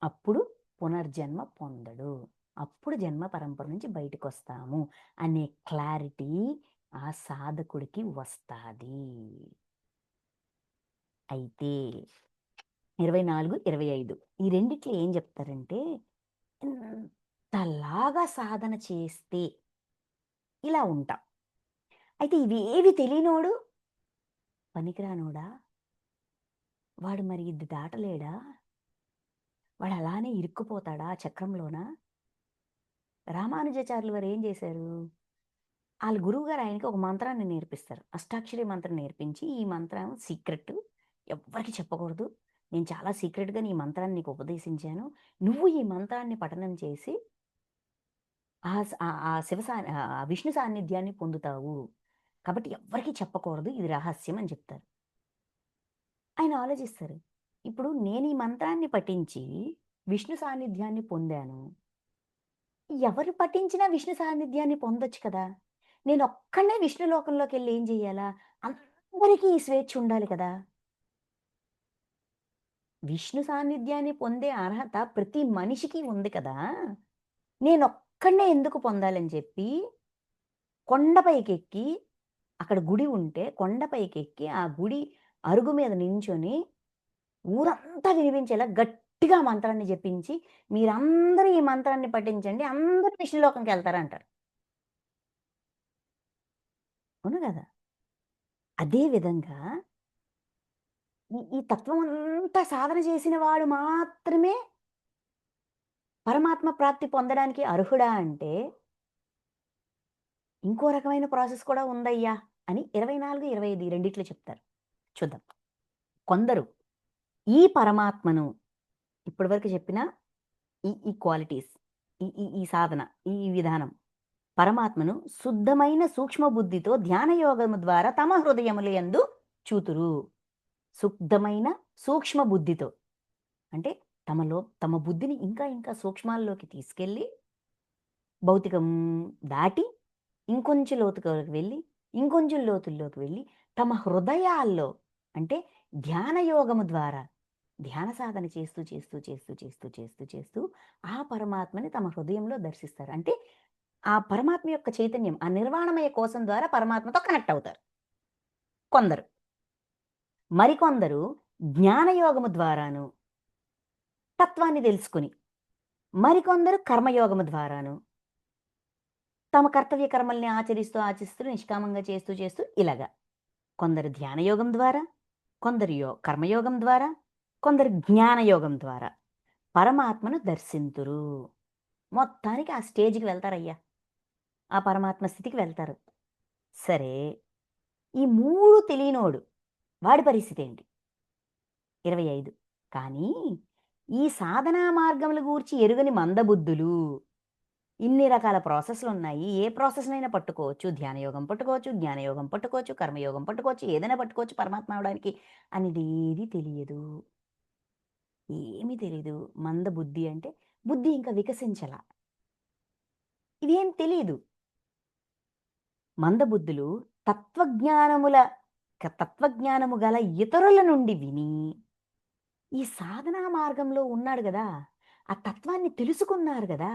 Speaker 1: అప్పుడు పునర్జన్మ పొందడు. అప్పుడు జన్మ పరంపర నుంచి బయటకొస్తాము అనే క్లారిటీ ఆ సాధకుడికి వస్తాది. అయితే 24, 25 ఈ రెండిట్లో ఏం చెప్తారంటే, ఇంతలాగా సాధన చేస్తే ఇలా ఉంటాం. అయితే ఇవేవి తెలియనోడు పనికిరానోడా? వాడు మరి ఇది దాటలేడా? వాడు అలానే ఇరుక్కుపోతాడా చక్రంలోన? రామానుజాచార్యులు వారు ఏం చేశారు? ఆళ్ళ గురువుగారు ఆయనకి ఒక మంత్రాన్ని నేర్పిస్తారు. అష్టాక్షరి మంత్రం నేర్పించి, ఈ మంత్రం సీక్రెట్, ఎవ్వరికీ చెప్పకూడదు. నేను చాలా సీక్రెట్‌గా నీ మంత్రాన్ని నీకు ఉపదేశించాను. నువ్వు ఈ మంత్రాన్ని పఠనం చేసి విష్ణు సాన్నిధ్యాన్ని పొందుతావు. కాబట్టి ఎవ్వరికీ చెప్పకూడదు. ఇది రహస్యం అని చెప్తారు. ఆయన ఆలోచిస్తారు. ఇప్పుడు నేను ఈ మంత్రాన్ని పఠించి విష్ణు సాన్నిధ్యాన్ని పొందాను. ఎవరు పఠించినా విష్ణు సాన్నిధ్యాన్ని పొందొచ్చు కదా! నేనొక్కడినే విష్ణు లోకంలోకెళ్ళి ఏం జేయాలా? అందరికీ ఈ స్వేచ్ఛ ఉండాలి కదా! విష్ణు సాన్నిధ్యాన్ని పొందే అర్హత ప్రతి మనిషికి ఉంది కదా! నేనొక్కడినే ఎందుకు పొందాలని చెప్పి కొండపైకెక్కి, అక్కడ గుడి ఉంటే కొండపైకెక్కి, ఆ గుడి అరుగు మీద నించొని ఊరంతా వినిపించేలా గట్టిగా మంత్రాన్ని జపించి, మీరందరూ ఈ మంత్రాన్ని పఠించండి. అందరూ విష్ణులోకంకెళ్తారంటారు. అవును గదా! అదే విధంగా ఈ తత్వం అంతా సాధన చేసిన వాడు మాత్రమే పరమాత్మ ప్రాప్తి పొందడానికి అర్హుడా అంటే, ఇంకో రకమైన ప్రాసెస్ కూడా ఉందయ్యా అని 24, 25 ఈ రెండిట్లో చెప్తారు. చూద్దాం. కొందరు ఈ పరమాత్మను ఇప్పటివరకు చెప్పిన ఈ క్వాలిటీస్, ఈ ఈ ఈ సాధన, ఈ విధానం పరమాత్మను శుద్ధమైన సూక్ష్మ బుద్ధితో ధ్యాన యోగము ద్వారా తమ హృదయముల యందు చూతురు. శుద్ధమైన సూక్ష్మ బుద్ధితో అంటే తమ బుద్ధిని ఇంకా ఇంకా సూక్ష్మాల్లోకి తీసుకెళ్ళి భౌతికం దాటి ఇంకొంచెం లోతులోకి వెళ్ళి, ఇంకొంచెం లోతుల్లోకి వెళ్ళి తమ హృదయాల్లో అంటే ధ్యాన యోగము ద్వారా ధ్యాన సాధన చేస్తూ, చేస్తూ, చేస్తూ, చేస్తూ, చేస్తూ, చేస్తూ ఆ పరమాత్మని తమ హృదయంలో దర్శిస్తారు. అంటే ఆ పరమాత్మ యొక్క చైతన్యం, ఆ నిర్వాణమయ కోశం ద్వారా పరమాత్మతో కనెక్ట్ అవుతారు కొందరు. మరికొందరు జ్ఞానయోగము ద్వారాను తత్వాన్ని తెలుసుకొని, మరికొందరు కర్మయోగము ద్వారాను తమ కర్తవ్య కర్మల్ని ఆచరిస్తూ, ఆచరిస్తూ నిష్కామంగా చేస్తూ, చేస్తూ ఇలాగా. కొందరు ధ్యానయోగం ద్వారా, కొందరు కర్మయోగం ద్వారా, కొందరు జ్ఞానయోగం ద్వారా పరమాత్మను దర్శింతురు. మొత్తానికి ఆ స్టేజ్‌కి వెళ్తారయ్యా. ఆ పరమాత్మ స్థితికి వెళ్తారు. సరే, ఈ 3 తెలియనోడు వాడి పరిస్థితి ఏంటి? 25. కానీ ఈ సాధనా మార్గముల గూర్చి ఎరుగని మందబుద్ధులు, ఇన్ని రకాల ప్రాసెస్‌లున్నాయి. ఏ ప్రాసెస్‌నైనా పట్టుకోవచ్చు. ధ్యానయోగం పట్టుకోవచ్చు, జ్ఞానయోగం పట్టుకోవచ్చు, కర్మయోగం పట్టుకోవచ్చు, ఏదైనా పట్టుకోవచ్చు పరమాత్మ అవ్వడానికి. అనేదేది తెలియదు. ఏమీ తెలీదు. మందబుద్ధి అంటే బుద్ధి ఇంకా వికసించలా. ఇవేం తెలీదు. మందబుద్ధులు తత్వజ్ఞానము గల ఇతరుల నుండి విని, ఈ సాధనా మార్గంలో ఉన్నాడు గదా! ఆ తత్వాన్ని తెలుసుకున్నారు గదా!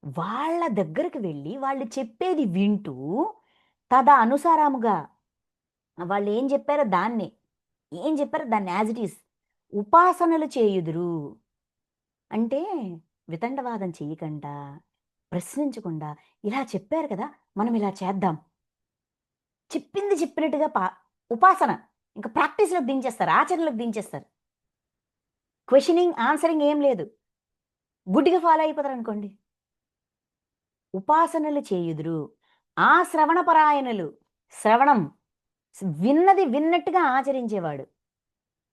Speaker 1: వాళ్ళ దగ్గరికి వెళ్ళి వాళ్ళు చెప్పేది వింటూ, తదనుసారముగా వాళ్ళేం జెప్పారో దాన్నే, ఏం జెప్పారో దాన్ని యాజ్ ఇట్ ఈజ్ ఉపాసనలు చేయుదురు. అంటే వితండవాదం చెయ్యకండా, ప్రశ్నించకుండా, ఇలా చెప్పారు కదా! మనం ఇలా చేద్దాం. చెప్పింది చెప్పినట్టుగా ఉపాసన. ఇంక ప్రాక్టీస్‌లోకి దించేస్తారు. ఆచరణలోకి దించేస్తారు. క్వెషనింగ్, ఆన్సరింగ్ ఏం లేదు. గుడ్డిగా ఫాలో అయిపోతారనుకోండి. ఉపాసనలు చేయుదురు. ఆ శ్రవణపరాయణులు. శ్రవణం. విన్నది విన్నట్టుగా ఆచరించేవాడు.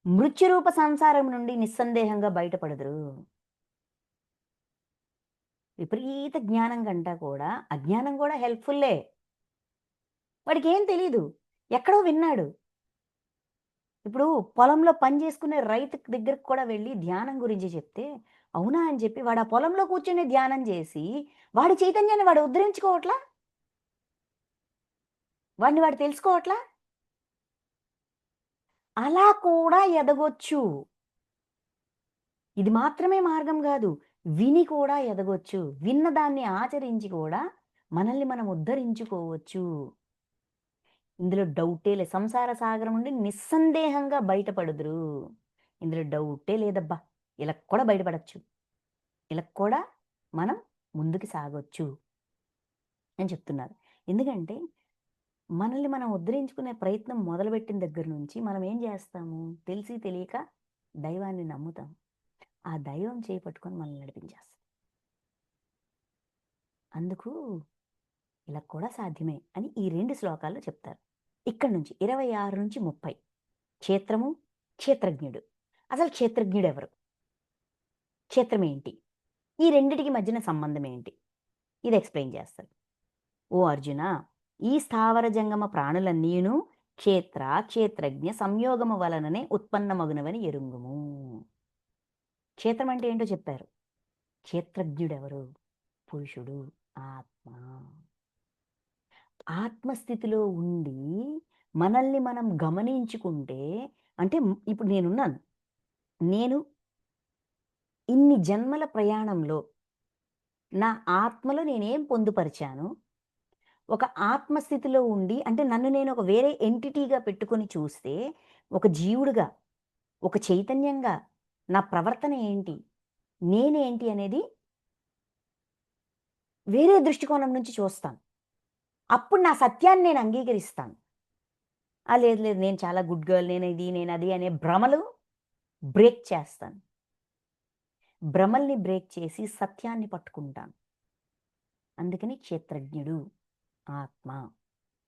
Speaker 1: మృత్యురూప సంసారం నుండి నిస్సందేహంగా బయటపడుదురు. విపరీత జ్ఞానం కంటా కూడా అజ్ఞానం కూడా హెల్ప్‌ఫుల్లే. వాడికేం తెలీదు. ఎక్కడో విన్నాడు. ఇప్పుడు పొలంలో పని చేసుకునే రైతు దగ్గరికి కూడా వెళ్లి ధ్యానం గురించి చెప్తే, అవునా అని చెప్పి వాడు ఆ పొలంలో కూర్చొని ధ్యానం చేసి, వాడి చైతన్యాన్ని వాడు ఉద్ధరించుకోవట్లా? వాడిని వాడు తెలుసుకోవట్లా? అలా కూడా ఎదగొచ్చు. ఇది మాత్రమే మార్గం గాదు. విని కూడా ఎదగొచ్చు. విన్నదాన్ని ఆచరించి కూడా మనల్ని మనం ఉద్ధరించుకోవచ్చు. ఇందులో డౌటే లేదు. సంసార సాగరం నుండి నిస్సందేహంగా బయటపడుదురు. ఇందులో డౌటే లేదబ్బా! ఇలా కూడా బయటపడొచ్చు. ఇలా కూడా మనం ముందుకు సాగొచ్చు అని చెప్తున్నారు. ఎందుకంటే మనల్ని మనం ఉద్ధరించుకునే ప్రయత్నం మొదలుపెట్టిన దగ్గర నుంచి మనం ఏం చేస్తాము? తెలిసి తెలియక దైవాన్ని నమ్ముతాం. ఆ దైవం చేయి పట్టుకొని మనల్ని నడిపించేస్తది. అందుకు ఇలా కూడా సాధ్యమే అని ఈ 2 శ్లోకాల్లో చెప్తారు. ఇక్కడి నుంచి 26-30 క్షేత్రము, క్షేత్రజ్ఞుడు. అసలు క్షేత్రజ్ఞుడెవరు? క్షేత్రం ఏంటి? ఈ రెండిటికి మధ్యన సంబంధం ఏంటి? ఇది ఎక్స్‌ప్లెయిన్ చేస్తారు. ఓ అర్జునా! ఈ స్థావర జంగమ ప్రాణులన్నీయును క్షేత్ర, క్షేత్రజ్ఞ సంయోగము వలననే ఉత్పన్నమగునవని ఎరుంగుము. క్షేత్రం అంటే ఏంటో చెప్పారు. క్షేత్రజ్ఞుడెవరు? పురుషుడు, ఆత్మ. ఆత్మస్థితిలో ఉండి మనల్ని మనం గమనించుకుంటే అంటే ఇప్పుడు నేనున్నాను. నేను ఇన్ని జన్మల ప్రయాణంలో నా ఆత్మలో నేనేం పొందుపరిచాను? ఒక ఆత్మస్థితిలో ఉండి అంటే నన్ను నేను ఒక వేరే ఎంటిటీగా పెట్టుకొని చూస్తే, ఒక జీవుడుగా, ఒక చైతన్యంగా నా ప్రవర్తన ఏంటి? నేనేంటి అనేది వేరే దృష్టికోణం నుంచి చూస్తాను. అప్పుడు నా సత్యాన్ని నేను అంగీకరిస్తాను. లేదు లేదు నేను చాలా గుడ్ గర్ల్, నేనిది, నేనది అనే భ్రమలు బ్రేక్ చేస్తాను. భ్రమల్ని బ్రేక్ చేసి సత్యాన్ని పట్టుకుంటాను. అందుకని క్షేత్రజ్ఞుడు, ఆత్మ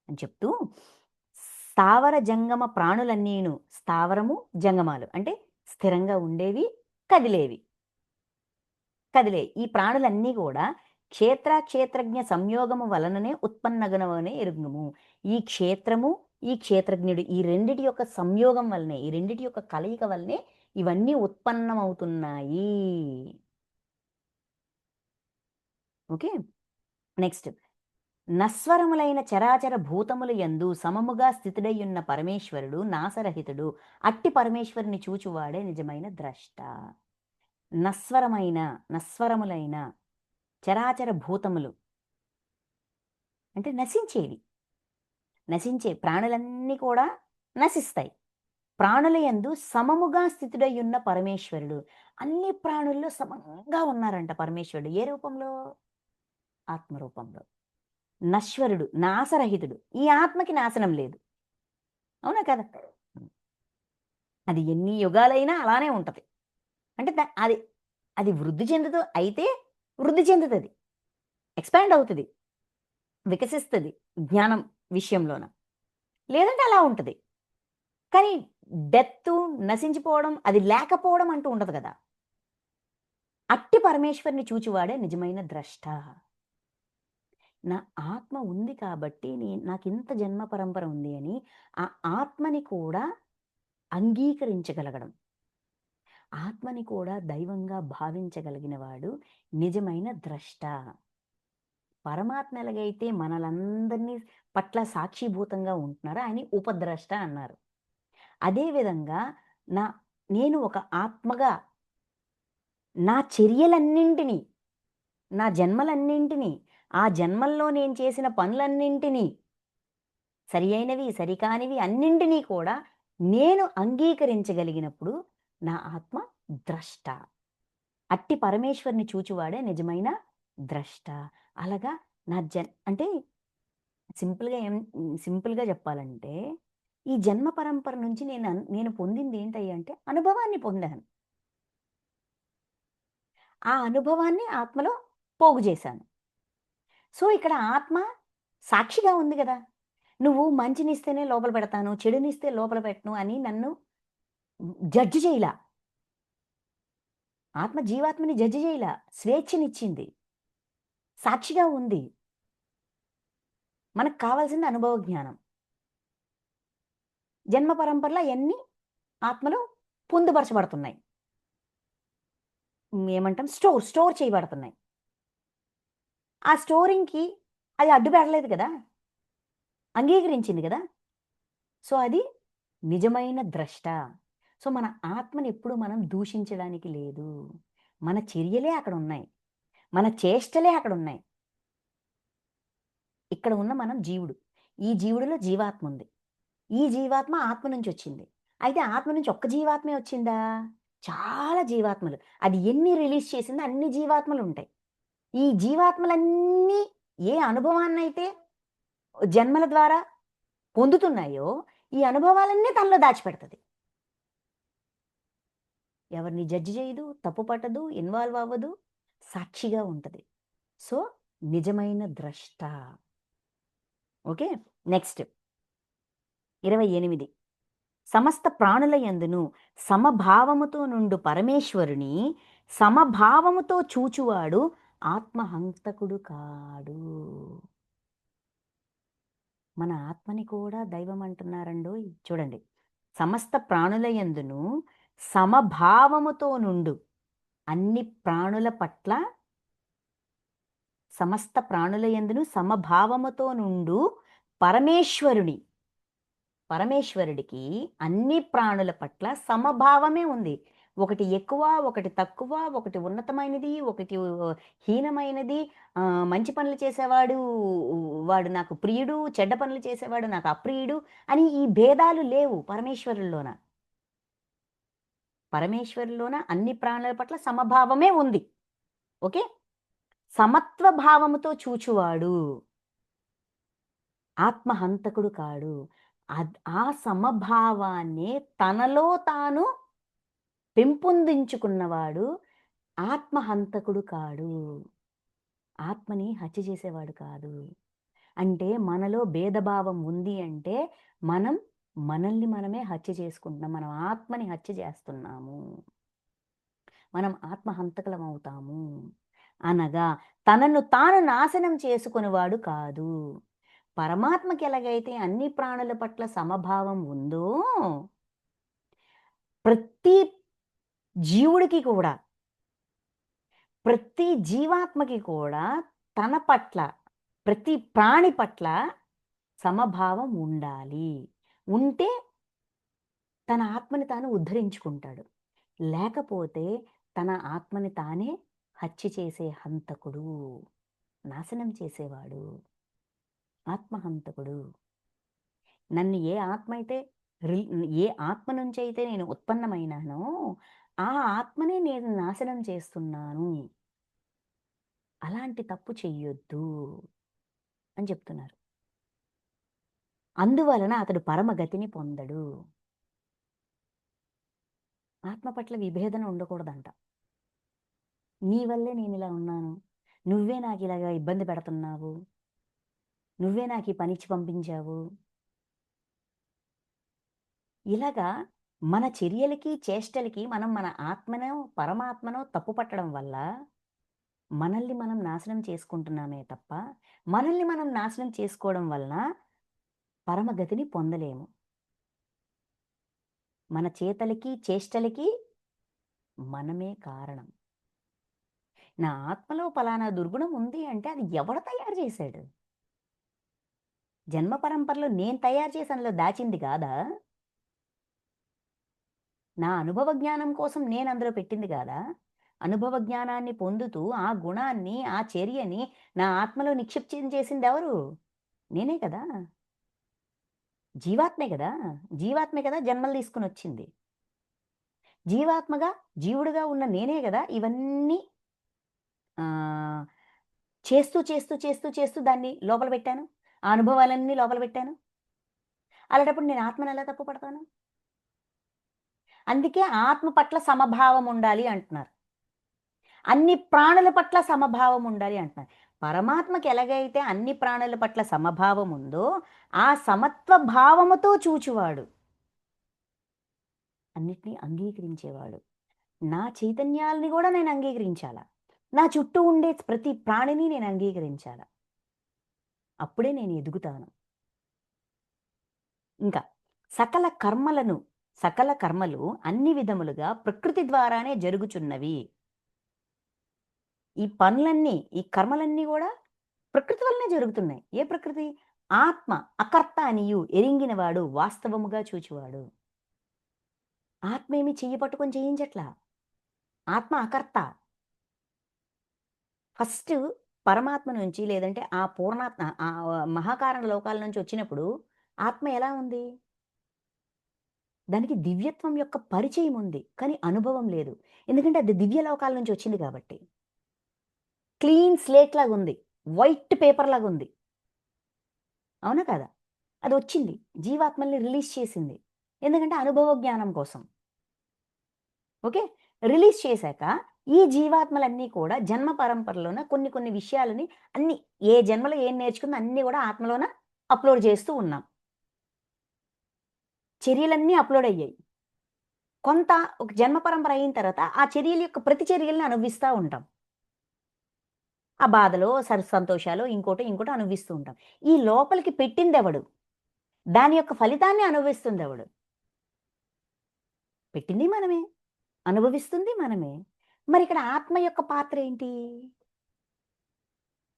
Speaker 1: అని చెప్తూ స్థావర జంగమ ప్రాణులన్నీను స్థావరము, జంగమాలు అంటే స్థిరంగా ఉండేవి, కదిలేవి. ఈ ప్రాణులన్నీ కూడా క్షేత్ర, క్షేత్రజ్ఞ సంయోగము వలననే ఉత్పన్నగనవనే ఎరుగుము. ఈ క్షేత్రము, ఈ క్షేత్రజ్ఞుడు ఈ రెండిటి యొక్క సంయోగం వల్లనే, ఈ రెండిటి యొక్క కలయిక వల్లనే ఇవన్నీ ఉత్పన్నమవుతున్నాయి. ఓకే. నెక్స్ట్ నశ్వరములైన చరాచర భూతముల యందు సమముగా స్థితుడయ్యున్న పరమేశ్వరుడు నాశరహితుడు. అట్టి పరమేశ్వరుని చూచువాడే నిజమైన ద్రష్ట. నశ్వరములైన చరాచర భూతములు అంటే నశించేవి. నశించే ప్రాణులన్నీ కూడా నశిస్తాయి. ప్రాణుల యందు సమముగా స్థితుడయ్యున్న పరమేశ్వరుడు. అన్ని ప్రాణుల్లో సమంగా ఉన్నారంట పరమేశ్వరుడు. ఏ రూపంలో? ఆత్మ రూపంలో. నశ్వరుడు, నాశరహితుడు. ఈ ఆత్మకి నాశనం లేదు. అవునా కదా? అది ఎన్ని యుగాలైనా అలానే ఉంటది. అంటే అది అది వృద్ధి చెందుతూ అయితే వృద్ధి చెందుతది. ఎక్స్‌పాండ్ అవుతది. వికసిస్తది జ్ఞానం విషయంలోన. లేదంటే అలా ఉంటది. కానీ డెత్తు, నశించిపోవడం అది లేకపోవడం అంటూ ఉండదు గదా! అట్టి పరమేశ్వరుని చూచువాడే నిజమైన ద్రష్ట. నా ఆత్మ ఉంది కాబట్టి నాకింత జన్మ పరంపర ఉంది అని ఆ ఆత్మని కూడా అంగీకరించగలగడం. ఆత్మని కూడా దైవంగా భావించగలిగిన వాడు నిజమైన ద్రష్ట. పరమాత్మ ఎలాగైతే మనలందరినీ పట్ల సాక్షిభూతంగా ఉంటున్నారో ఆయన్ని ఉపద్రష్ట అన్నారు. అదే విధంగా నా నేను ఒక ఆత్మగా నా చర్యలన్నింటినీ, నా జన్మలన్నింటినీ, ఆ జన్మల్లో నేను చేసిన పనులన్నింటినీ, సరియైనవి, సరికానివి అన్నింటినీ కూడా నేను అంగీకరించగలిగినప్పుడు నా ఆత్మ ద్రష్ట. అట్టి పరమేశ్వరుని చూచువాడే నిజమైన ద్రష్ట. అలాగా నా అంటే సింపుల్‌గా చెప్పాలంటే, ఈ జన్మ పరంపర నుంచి నేను పొందింది ఏంటయ్యంటే అనుభవాన్ని పొందాను. ఆ అనుభవాన్ని ఆత్మలో పోగు చేశాను. సో, ఇక్కడ ఆత్మ సాక్షిగా ఉంది గదా! నువ్వు మంచినిస్తేనే లోపల పెడతాను, చెడునిస్తే లోపల పెట్టను అని నన్ను జడ్జ్ చేయలా. ఆత్మ జీవాత్మని జడ్జ్ చేయలా. స్వేచ్ఛనిచ్చింది. సాక్షిగా ఉంది. మనకు కావాల్సింది అనుభవ జ్ఞానం. జన్మ పరంపరలో అయన్నీ ఆత్మలో పొందుపరచబడుతున్నాయి. ఏమంటాం స్టోర్ చేయబడుతున్నాయి. ఆ స్టోరింగ్‌కి అది అడ్డు పెట్టలేదు కదా! అంగీకరించింది గదా! సో, అది నిజమైన ద్రష్ట. సో, మన ఆత్మని ఎప్పుడు మనం దూషించడానికి లేదు. మన చర్యలే అక్కడున్నాయి. మన చేష్టలే అక్కడున్నాయి. ఇక్కడ ఉన్న మనం జీవుడు. ఈ జీవుడిలో జీవాత్మ ఉంది. ఈ జీవాత్మ ఆత్మ నుంచొచ్చింది. అయితే ఆత్మ నుంచి ఒక్క జీవాత్మే వచ్చిందా? చాలా జీవాత్మలు. అది ఎన్ని రిలీజ్ చేసిందో అన్ని జీవాత్మలుంటాయి. ఈ జీవాత్మలన్నీ ఏ అనుభవాన్నైతే జన్మల ద్వారా పొందుతున్నాయో, ఈ అనుభవాలన్నీ తనలో దాచిపెడతది. ఎవరిని జడ్జ్ చేయదు, తప్పు పట్టదు, ఇన్వాల్వ్ అవ్వదు, సాక్షిగా ఉంటది. సో, నిజమైన ద్రష్ట. ఓకే. నెక్స్ట్ 28 సమస్త ప్రాణుల యందును సమభావముతో నుండు పరమేశ్వరుని సమభావముతో చూచువాడు ఆత్మహంతకుడు కాడు. మన ఆత్మని కూడా దైవం అంటున్నారండోయ్! చూడండి. సమస్త ప్రాణుల యందును సమభావముతో నుండు అన్ని ప్రాణుల పట్ల సమస్త ప్రాణుల యందును సమభావముతో నుండు పరమేశ్వరుడికి అన్ని ప్రాణుల పట్ల సమభావమే ఉంది. ఒకటి ఎక్కువ, ఒకటి తక్కువ, ఒకటి ఉన్నతమైనది, ఒకటి హీనమైనది. మంచి పనులు చేసేవాడు వాడు నాకు ప్రియుడు, చెడ్డ పనులు చేసేవాడు నాకు అప్రియుడు అని ఈ భేదాలు లేవు పరమేశ్వరుల్లోన. పరమేశ్వరుల్లోన అన్ని ప్రాణుల పట్ల సమభావమే ఉంది. ఓకే. సమత్వ భావముతో చూచువాడు ఆత్మహంతకుడు కాడు. ఆ సమభావాన్నే తనలో తాను పెంపొందించుకున్నవాడు ఆత్మహంతకుడు కాడు. ఆత్మని హత్య చేసేవాడు కాదు. అంటే మనలో భేదభావం ఉంది అంటే మనం మనల్ని మనమే హత్య చేసుకుంటున్నాం. మనం ఆత్మని హత్య చేస్తున్నాము. మనం ఆత్మహంతకులమవుతాము. అనగా తనను తాను నాశనం చేసుకునేవాడు కాదు. పరమాత్మకి ఎలాగైతే అన్ని ప్రాణుల పట్ల సమభావం ఉందో, ప్రతి జీవుడికి కూడా, ప్రతి జీవాత్మకి కూడా తన పట్ల, ప్రతి ప్రాణి పట్ల సమభావం ఉండాలి. ఉంటే తన ఆత్మని తాను ఉద్ధరించుకుంటాడు. లేకపోతే తన ఆత్మని తానే హత్య చేసే హంతకుడు, నాశనం చేసేవాడు, ఆత్మహంతకుడు. నన్ను ఏ ఆత్మ నుంచైతే నేను ఉత్పన్నమైనానో, ఆ ఆత్మనే నేను నాశనం చేస్తున్నాను. అలాంటి తప్పు చెయ్యొద్దు అని చెప్తున్నారు. అందువలన అతడు పరమగతిని పొందడు. ఆత్మ పట్ల విభేదన ఉండకూడదంట. నీ వల్లే నేనిలా ఉన్నాను. నువ్వే నాకిలాగా ఇబ్బంది పెడుతున్నావు. నువ్వే నాకీ పనిచ్చి పంపించావు. ఇలాగా మన చర్యలకి, చేష్టలకి మనం మన ఆత్మనో, పరమాత్మనో తప్పు పట్టడం వల్ల మనల్ని మనం నాశనం చేసుకుంటున్నామే తప్ప, మనల్ని మనం నాశనం చేసుకోవడం వలన పరమగతిని పొందలేము. మన చేతలకి, చేష్టలకి మనమే కారణం. నా ఆత్మలో పలానా దుర్గుణం ఉంది అంటే అది ఎవడు తయారు చేశాడు? జన్మ పరంపరలో నేను తయారు చేసి అందులో దాచింది కాదా? నా అనుభవ జ్ఞానం కోసం నేను అందులో పెట్టింది కాదా? అనుభవ జ్ఞానాన్ని పొందుతూ ఆ గుణాన్ని, ఆ చర్యని నా ఆత్మలో నిక్షిప్తం చేసిందెవరు? నేనే కదా! జీవాత్మే గదా! జీవాత్మే కదా జన్మలు తీసుకొనొచ్చింది. జీవాత్మగా, జీవుడుగా ఉన్న నేనే గదా! ఇవన్నీ ఆహ్, చేస్తూ దాన్ని లోపల పెట్టాను. ఆ అనుభవాలన్నీ లోపల పెట్టాను. అలాంటప్పుడు నేను ఆత్మని ఎలా తప్పు పడతాను? అందుకే ఆత్మ పట్ల సమభావం ఉండాలి అంటున్నారు. అన్ని ప్రాణుల పట్ల సమభావం ఉండాలి అంటున్నారు. పరమాత్మకి ఎలాగైతే అన్ని ప్రాణుల పట్ల సమభావం ఉందో, ఆ సమత్వ భావముతో చూచువాడు. అన్నిటిని అంగీకరించేవాడు. నా చైతన్యాల్ని గూడా నేను అంగీకరించాలా. నా చుట్టూ ఉండే ప్రతి ప్రాణిని నేను అంగీకరించాలా. అప్పుడే నేను ఎదుగుతాను. ఇంకా సకల కర్మలు అన్ని విధములుగా ప్రకృతి ద్వారానే జరుగుచున్నవి. ఈ కర్మలన్నీ గూడా ప్రకృతి వల్లనే జరుగుతున్నాయి. ఏ ప్రకృతి? ఆత్మ అకర్త అనియు ఎరింగినవాడు వాస్తవముగా చూచువాడు. ఆత్మేమి చెయ్యి పట్టుకొని చేయించట్లా. ఆత్మ అకర్త. ఫస్టు పరమాత్మ నుంచి లేదంటే ఆ పూర్ణాత్మ మహాకారణ లోకాల నుంచి వచ్చినప్పుడు ఆత్మ ఎలా ఉంది? దానికి దివ్యత్వం యొక్క పరిచయం ఉంది. కానీ అనుభవం లేదు. ఎందుకంటే అది దివ్య లోకాల నుంచి వచ్చింది కాబట్టి. క్లీన్ స్లేట్ లాగుంది. వైట్ పేపర్ లాగుంది. అవునా కాదా? అదొచ్చింది. జీవాత్మల్ని రిలీజ్ చేసింది. ఎందుకంటే అనుభవ జ్ఞానం కోసం. ఓకే. రిలీజ్ చేశాక ఈ జీవాత్మలన్నీ కూడా జన్మ పరంపరలోన కొన్ని కొన్ని విషయాలని అన్నీ ఏ జన్మలో ఏం నేర్చుకుందో అన్నీ గూడా ఆత్మలోన అప్‌లోడ్ చేస్తూ ఉన్నాం. చర్యలన్నీ అప్‌లోడ్ అయ్యాయి. కొంత ఒక జన్మ పరంపర అయిన తర్వాత ఆ చర్యల యొక్క ప్రతి చర్యల్ని అనుభవిస్తా ఉంటాం. ఆ బాధలో, సంతోషాలో ఇంకోటో అనుభవిస్తూ ఉంటాం. ఈ లోపలికి పెట్టిందెవడు? దాని యొక్క ఫలితాన్ని అనుభవిస్తుందెవడు? పెట్టింది మనమే. అనుభవిస్తుంది మనమే. మరిక్కడ ఆత్మ యొక్క పాత్ర ఏంటి?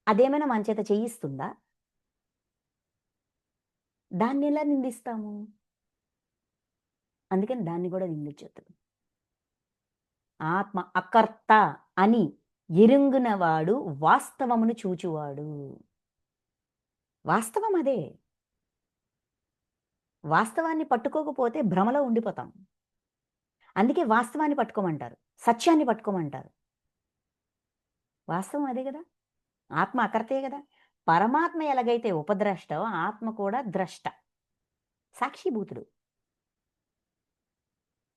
Speaker 1: అదేమైనా మన చేత చేయిస్తుందా? దాన్నెలా నిందిస్తాము? అందుకని దాన్ని గూడా నిందించొద్దు. ఆత్మ అకర్త అని ఎరుంగునవాడు వాస్తవమును చూచువాడు. వాస్తవం అదే. వాస్తవాన్ని పట్టుకోకపోతే భ్రమలో ఉండిపోతాం. అందుకే వాస్తవాన్ని పట్టుకోమంటారు. సత్యాన్ని పట్టుకోమంటారు. వాస్తవం అదే గదా! ఆత్మ అకర్తే గదా! పరమాత్మ ఎలాగైతే ఉపద్రష్టో ఆత్మ కూడా ద్రష్ట. సాక్షిభూతుడు.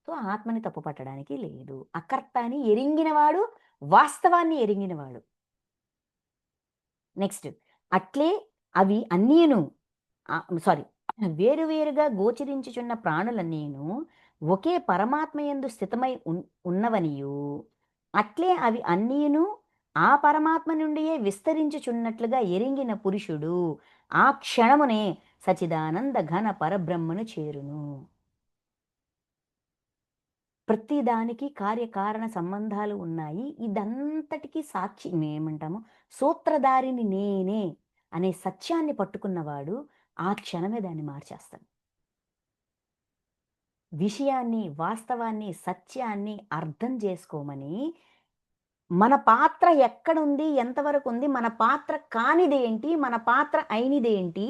Speaker 1: సో, ఆత్మని తప్పు పట్టడానికి లేదు. అకర్త అని ఎరింగినవాడు వాస్తవాన్ని ఎరింగినవాడు. నెక్స్ట్ అట్లే అవి అన్నీను సారీ వేరువేరుగా గోచరించుచున్న ప్రాణులన్నీను ఒకే పరమాత్మయందు స్థితమై ఉన్నవనియు అట్లే అవి అన్నీను ఆ పరమాత్మ నుండియే విస్తరించుచున్నట్లుగా ఎరింగిన పురుషుడు ఆ క్షణమునే సచిదానంద ఘన పరబ్రహ్మను చేరును. ప్రతి దానికి కార్యకారణ సంబంధాలు ఉన్నాయి. ఇదంతటికి సాక్షి ఏమంటాము సూత్రధారిని నేనే అనే సత్యాన్ని పట్టుకున్నవాడు ఆ క్షణమే దాన్ని మార్చేస్తాడు. విషయాన్ని, వాస్తవాన్ని, సత్యాన్ని అర్థం చేసుకోమని మన పాత్ర ఎక్కడుంది? ఎంతవరకుంది? మన పాత్ర కానిదేంటి? మన పాత్ర అయినిదేంటి?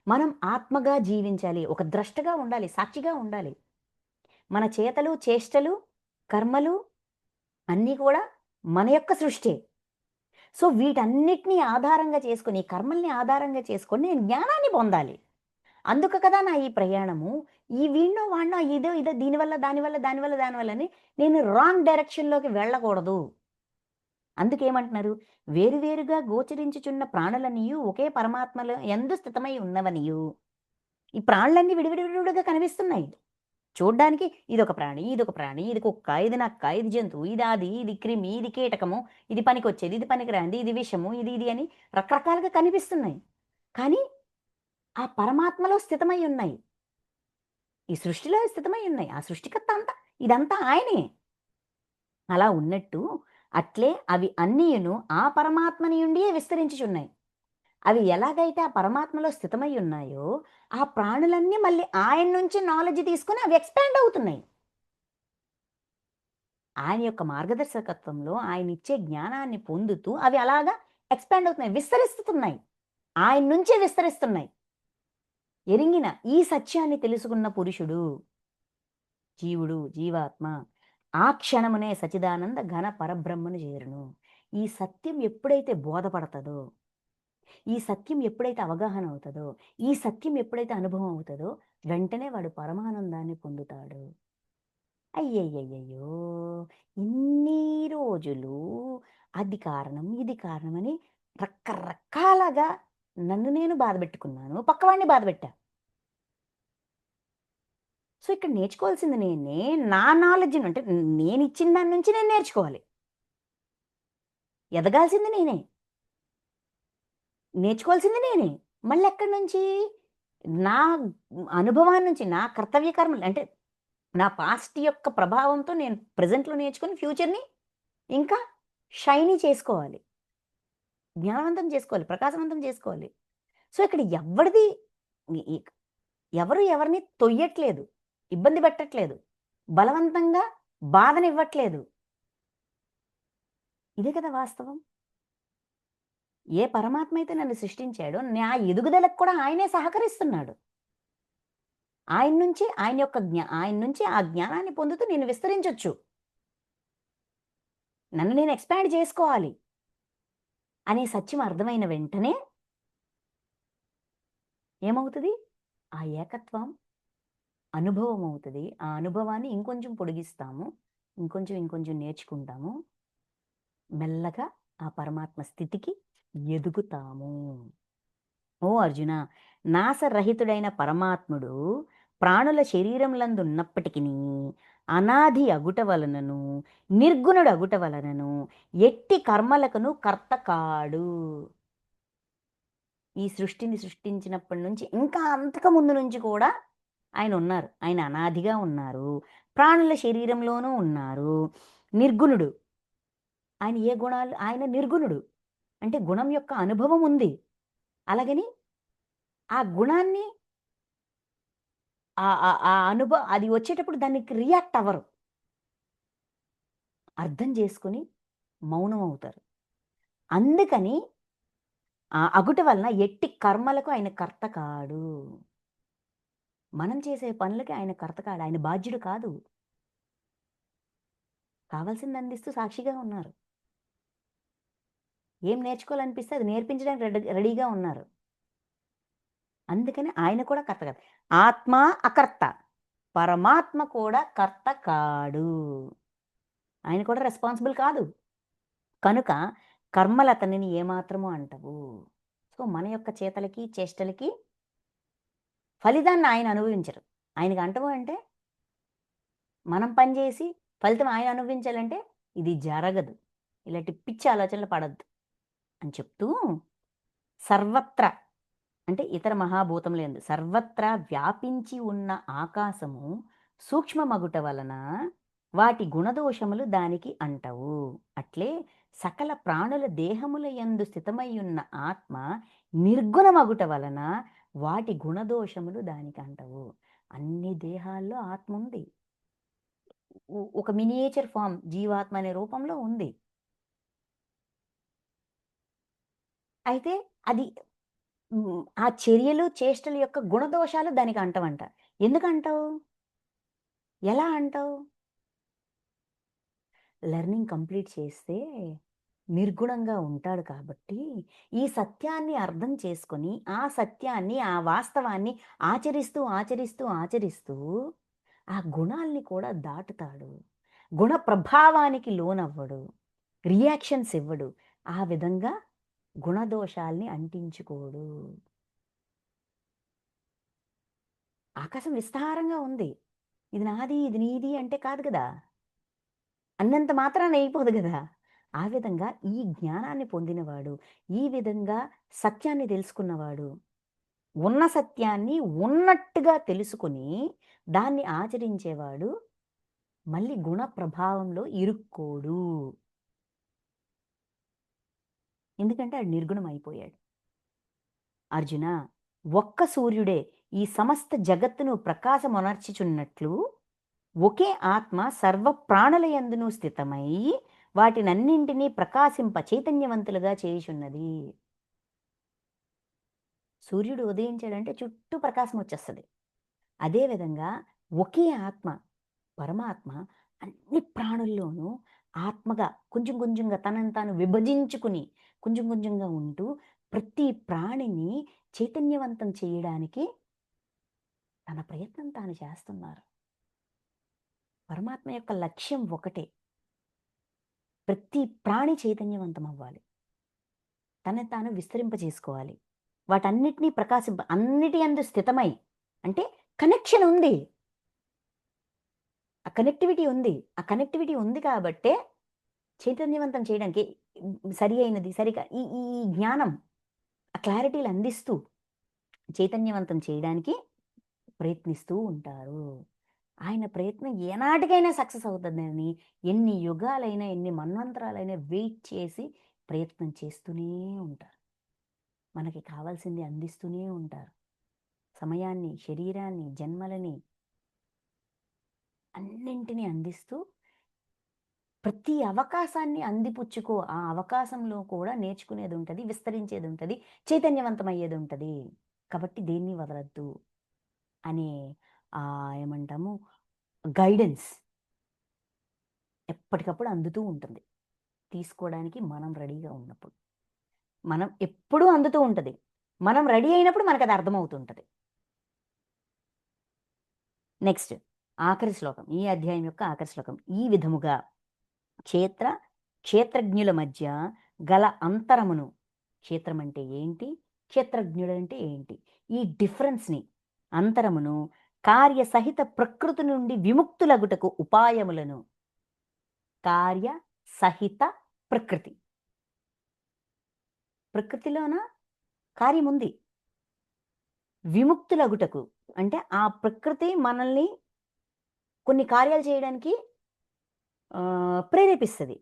Speaker 1: మనం ఆత్మగా జీవించాలి. ఒక ద్రష్టగా ఉండాలి. సాక్షిగా ఉండాలి. మన చేతలు, చేష్టలు, కర్మలు అన్నీ కూడా మన యొక్క సృష్టే. సో, వీటన్నిటిని ఆధారంగా చేసుకొని, ఈ కర్మల్ని ఆధారంగా చేసుకొని నేను జ్ఞానాన్ని పొందాలి. అందుకు కదా నా ఈ ప్రయాణము. ఈ వీడినో, వాడినో ఇదో దానివల్లని నేను రాంగ్ డైరెక్షన్‌లోకి వెళ్ళకూడదు. అందుకేమంటున్నారు? వేరువేరుగా గోచరించుచున్న ప్రాణులనియు ఒకే పరమాత్మలో యందు స్థితమై ఉన్నవనియు. ఈ ప్రాణులన్నీ విడివిడివిడిగా కనిపిస్తున్నాయి. చూడ్డానికి ఇదొక ప్రాణి, ఇదొక ప్రాణి, ఇది కుక్క, ఇది నక్క, ఇది జంతువు, ఇది అది, ఇది క్రిమి, ఇది కీటకము, ఇది పనికొచ్చేది, ఇది పనికిరానిది, ఇది విషము, ఇది అని రకరకాలుగా కనిపిస్తున్నాయి. కానీ ఆ పరమాత్మలో స్థితమై ఉన్నాయి. ఈ సృష్టిలో స్థితమై ఉన్నాయి. ఆ సృష్టికర్త అంతా ఇదంతా ఆయనే. అలా ఉన్నట్టు అట్లే అవి అన్నీయును ఆ పరమాత్మని నుండియే విస్తరించుచున్నాయి. అవి ఎలాగైతే ఆ పరమాత్మలో స్థితమై ఉన్నాయో, ఆ ప్రాణులన్నీ మళ్ళీ ఆయన నుంచి నాలెడ్జ్ తీసుకొని అవి ఎక్స్‌పాండ్ అవుతున్నాయి. ఆయన యొక్క మార్గదర్శకత్వంలో ఆయనిచ్చే జ్ఞానాన్ని పొందుతూ అవి అలాగా ఎక్స్‌పాండ్ అవుతున్నాయి. విస్తరిస్తున్నాయి. ఆయన నుంచే విస్తరిస్తున్నాయి. ఎరింగిన ఈ సత్యాన్ని తెలుసుకున్న పురుషుడు, జీవుడు, జీవాత్మ ఆ క్షణమునే సచిదానంద ఘన పరబ్రహ్మను చేరును. ఈ సత్యం ఎప్పుడైతే బోధపడతదో, ఈ సత్యం ఎప్పుడైతే అవగాహన అవుతదో, ఈ సత్యం ఎప్పుడైతే అనుభవం అవుతదో, వెంటనే వాడు పరమానందాన్ని పొందుతాడు. అయ్యయ్యయ్యయ్యో! ఇన్ని రోజులు అది కారణం, ఇది కారణమని రకరకాలుగా నన్ను నేను బాధపెట్టుకున్నాను. పక్కవాడిని బాధపెట్టా. సో, ఇక్కడ నేర్చుకోవాల్సింది నేనే. నా నాలెడ్జ్‌ని అంటే నేనిచ్చిన దాని నుంచి నేను నేర్చుకోవాలి. ఎదగాల్సింది నేనే. నేర్చుకోవాల్సింది నేనే. మళ్ళెక్కడి నుంచి? నా అనుభవం నుంచి, నా కర్తవ్య కర్మలు అంటే నా పాస్ట్ యొక్క ప్రభావంతో నేను ప్రెజెంట్‌లో నేర్చుకొని ఫ్యూచర్‌ని ఇంకా షైనీ చేసుకోవాలి. జ్ఞానవంతం చేసుకోవాలి. ప్రకాశవంతం చేసుకోవాలి. సో, ఇక్కడ ఎవ్వడిది ఇ ఇ ఎవరు ఎవరిని తొయ్యట్లేదు. ఇబ్బంది పెట్టట్లేదు. బలవంతంగా బాధనివ్వట్లేదు. ఇదే కదా వాస్తవం. ఏ పరమాత్మ అయితే నన్ను సృష్టించాడో, నా ఎదుగుదలకు కూడా ఆయనే సహకరిస్తున్నాడు. ఆయన నుంచి ఆ జ్ఞానాన్ని పొందుతూ నేను విస్తరించొచ్చు. నన్ను నేను ఎక్స్‌పాండ్ చేసుకోవాలి అనే సత్యం అర్థమైన వెంటనే ఏమవుతది? ఆ ఏకత్వం అనుభవం అవుతది. ఆ అనుభవాన్ని ఇంకొంచెం పొడిగిస్తాము. ఇంకొంచెం నేర్చుకుంటాము. మెల్లగా ఆ పరమాత్మ స్థితికి ఎదుగుతాము. ఓ అర్జున! నాశరహితుడైన పరమాత్ముడు ప్రాణుల శరీరములందున్నప్పటికినీ అనాది అగుట వలనను, నిర్గుణుడగుట వలనను ఎట్టి కర్మలకును కర్త కాడు. ఈ సృష్టిని సృష్టించినప్పటి నుంచి ఇంకా అంతకు ముందు నుంచి కూడా ఆయనున్నారు. ఆయన అనాదిగా ఉన్నారు. ప్రాణుల శరీరంలోనూ ఉన్నారు. నిర్గుణుడు. ఆయన నిర్గుణుడు. అంటే గుణం యొక్క అనుభవం ఉంది. అలాగని ఆ గుణాన్ని అది వచ్చేటప్పుడు దానికి రియాక్ట్ అవ్వరు. అర్థం చేసుకొని మౌనం అవుతారు. అందుకని అగుట వలన ఎట్టి కర్మలకు ఆయన కర్త కాడు. మనం చేసే పనులకి ఆయన కర్త కాడు. ఆయన బాధ్యుడు కాదు. కావాల్సింది అందిస్తూ సాక్షిగా ఉన్నారు. ఏం నేర్చుకోవాలనిపిస్తే అది నేర్పించడానికి రెడీగా ఉన్నారు. అందుకని ఆయన కూడా కర్త కాదు. ఆత్మ అకర్త. పరమాత్మ కూడా కర్త కాడు. ఆయన కూడా రెస్పాన్సిబుల్ కాదు. కనుక కర్మలతనిని ఏమాత్రము అంటవు. సో, మన యొక్క చేతలకి, చేష్టలకి ఫలితాన్ని ఆయన అనుభవించరు. ఆయనకి అంటవు అంటే మనం పని చేసి ఫలితం ఆయన అనుభవించాలంటే ఇది జరగదు. ఇలాంటి పిచ్చి ఆలోచనలు పడొద్దు అని చెప్తూ సర్వత్ర అంటే ఇతర మహాభూతములందు సర్వత్రా వ్యాపించి ఉన్న ఆకాశము సూక్ష్మమగుట వలన వాటి గుణదోషములు దానికి అంటవు. అట్లే సకల ప్రాణుల దేహముల యందు స్థితమయ్యున్న ఆత్మ నిర్గుణమగుట వలన వాటి గుణదోషములు దానికి అంటవు. అన్ని దేహాల్లో ఆత్మ ఉంది. ఒక మినియేచర్ ఫార్మ్ జీవాత్మ అనే రూపంలో ఉంది. అయితే అది ఆ చర్యలు, చేష్టల యొక్క గుణదోషాలు దానికి అంటవంట. ఎందుకంటావు? ఎలా అంటావు? లెర్నింగ్ కంప్లీట్ చేస్తే నిర్గుణంగా ఉంటాడు కాబట్టి, ఈ సత్యాన్ని అర్థం చేసుకొని, ఆ సత్యాన్ని, ఆ వాస్తవాన్ని ఆచరిస్తూ ఆ గుణాల్ని కూడా దాటుతాడు. గుణ ప్రభావానికి లోనవ్వడు. రియాక్షన్స్ ఇవ్వడు. ఆ విధంగా గుణదోషాల్ని అంటించుకోడు. ఆకాశం విస్తారంగా ఉంది. ఇది నాది, ఇది నీది అంటే కాదు గదా! అన్నంత మాత్రాన అయిపోదు గదా! ఆ విధంగా ఈ జ్ఞానాన్ని పొందినవాడు, ఈ విధంగా సత్యాన్ని తెలుసుకున్నవాడు, ఉన్న సత్యాన్ని ఉన్నట్టుగా తెలుసుకొని, దాన్ని ఆచరించేవాడు మళ్ళీ గుణ ప్రభావంలో ఇరుక్కోడు. ఎందుకంటే ఆడు నిర్గుణం అయిపోయాడు. అర్జునా! ఒక్క సూర్యుడే ఈ సమస్త జగత్తును ప్రకాశమొనర్చుచున్నట్లు, ఒకే ఆత్మ సర్వ ప్రాణులయందును స్థితమై, వాటినన్నింటినీ ప్రకాశింప చైతన్యవంతులుగా చేయుచున్నది. సూర్యుడు ఉదయించాడంటే చుట్టూ ప్రకాశం వచ్చేస్తది. అదే విధంగా ఒకే ఆత్మ, పరమాత్మ అన్ని ప్రాణుల్లోనూ ఆత్మగా కొంచెం కొంచెంగా తనను తాను విభజించుకుని, కొంచెం కొంచెంగా ఉంటూ ప్రతి ప్రాణిని చైతన్యవంతం చేయడానికి తన ప్రయత్నం తాను చేస్తున్నారు. పరమాత్మ యొక్క లక్ష్యం ఒకటే. ప్రతి ప్రాణి చైతన్యవంతం అవ్వాలి. తనని తాను విస్తరింపజేసుకోవాలి. వాటన్నిటిని అన్నిటి యందు స్థితమై అంటే కనెక్షన్ ఉంది. ఆ కనెక్టివిటీ ఉంది. ఆ కనెక్టివిటీ ఉంది కాబట్టే చైతన్యవంతం చేయడానికి సరి అయినది, ఈ ఈ ఈ జ్ఞానం, ఆ క్లారిటీలు అందిస్తూ చైతన్యవంతం చేయడానికి ప్రయత్నిస్తూ ఉంటారు. ఆయన ప్రయత్నం ఏనాటికైనా సక్సెస్ అవుతుందని ఎన్ని యుగాలైనా, ఎన్ని మన్వంతరాలైనా వెయిట్ చేసి ప్రయత్నం చేస్తూనే ఉంటారు. మనకి కావాల్సింది అందిస్తూనే ఉంటారు. సమయాన్ని, శరీరాన్ని, జన్మలని అన్నింటిని అందిస్తూ ప్రతి అవకాశాన్ని అందిపుచ్చుకో. ఆ అవకాశంలో కూడా నేర్చుకునేదుంటది, విస్తరించేదుంటది, చైతన్యవంతమయ్యేదుంటది. కాబట్టి దేన్ని వదలొద్దు అనే ఏమంటాము గైడెన్స్ ఎప్పటికప్పుడు అందుతూ ఉంటుంది. తీసుకోవడానికి మనం రెడీగా ఉన్నప్పుడు. మనం ఎప్పుడూ అందుతూ ఉంటది. మనం రెడీ అయినప్పుడు మనకది అర్థమవుతుంటది. నెక్స్ట్ ఆఖరి శ్లోకం. ఈ అధ్యాయం యొక్క ఆఖరి శ్లోకం. ఈ విధముగా క్షేత్ర, క్షేత్రజ్ఞుల మధ్య గల అంతరమును, క్షేత్రం అంటే ఏంటి? క్షేత్రజ్ఞుడంటే ఏంటి? ఈ డిఫరెన్స్‌ని, అంతరమును కార్యసహిత ప్రకృతి నుండి విముక్తులగుటకు ఉపాయములను, కార్య సహిత ప్రకృతి. ప్రకృతిలోన కార్యముంది. విముక్తులగుటకు అంటే ఆ ప్రకృతి మనల్ని కొన్ని కార్యాలు చేయడానికి ప్రేరేపిస్తది.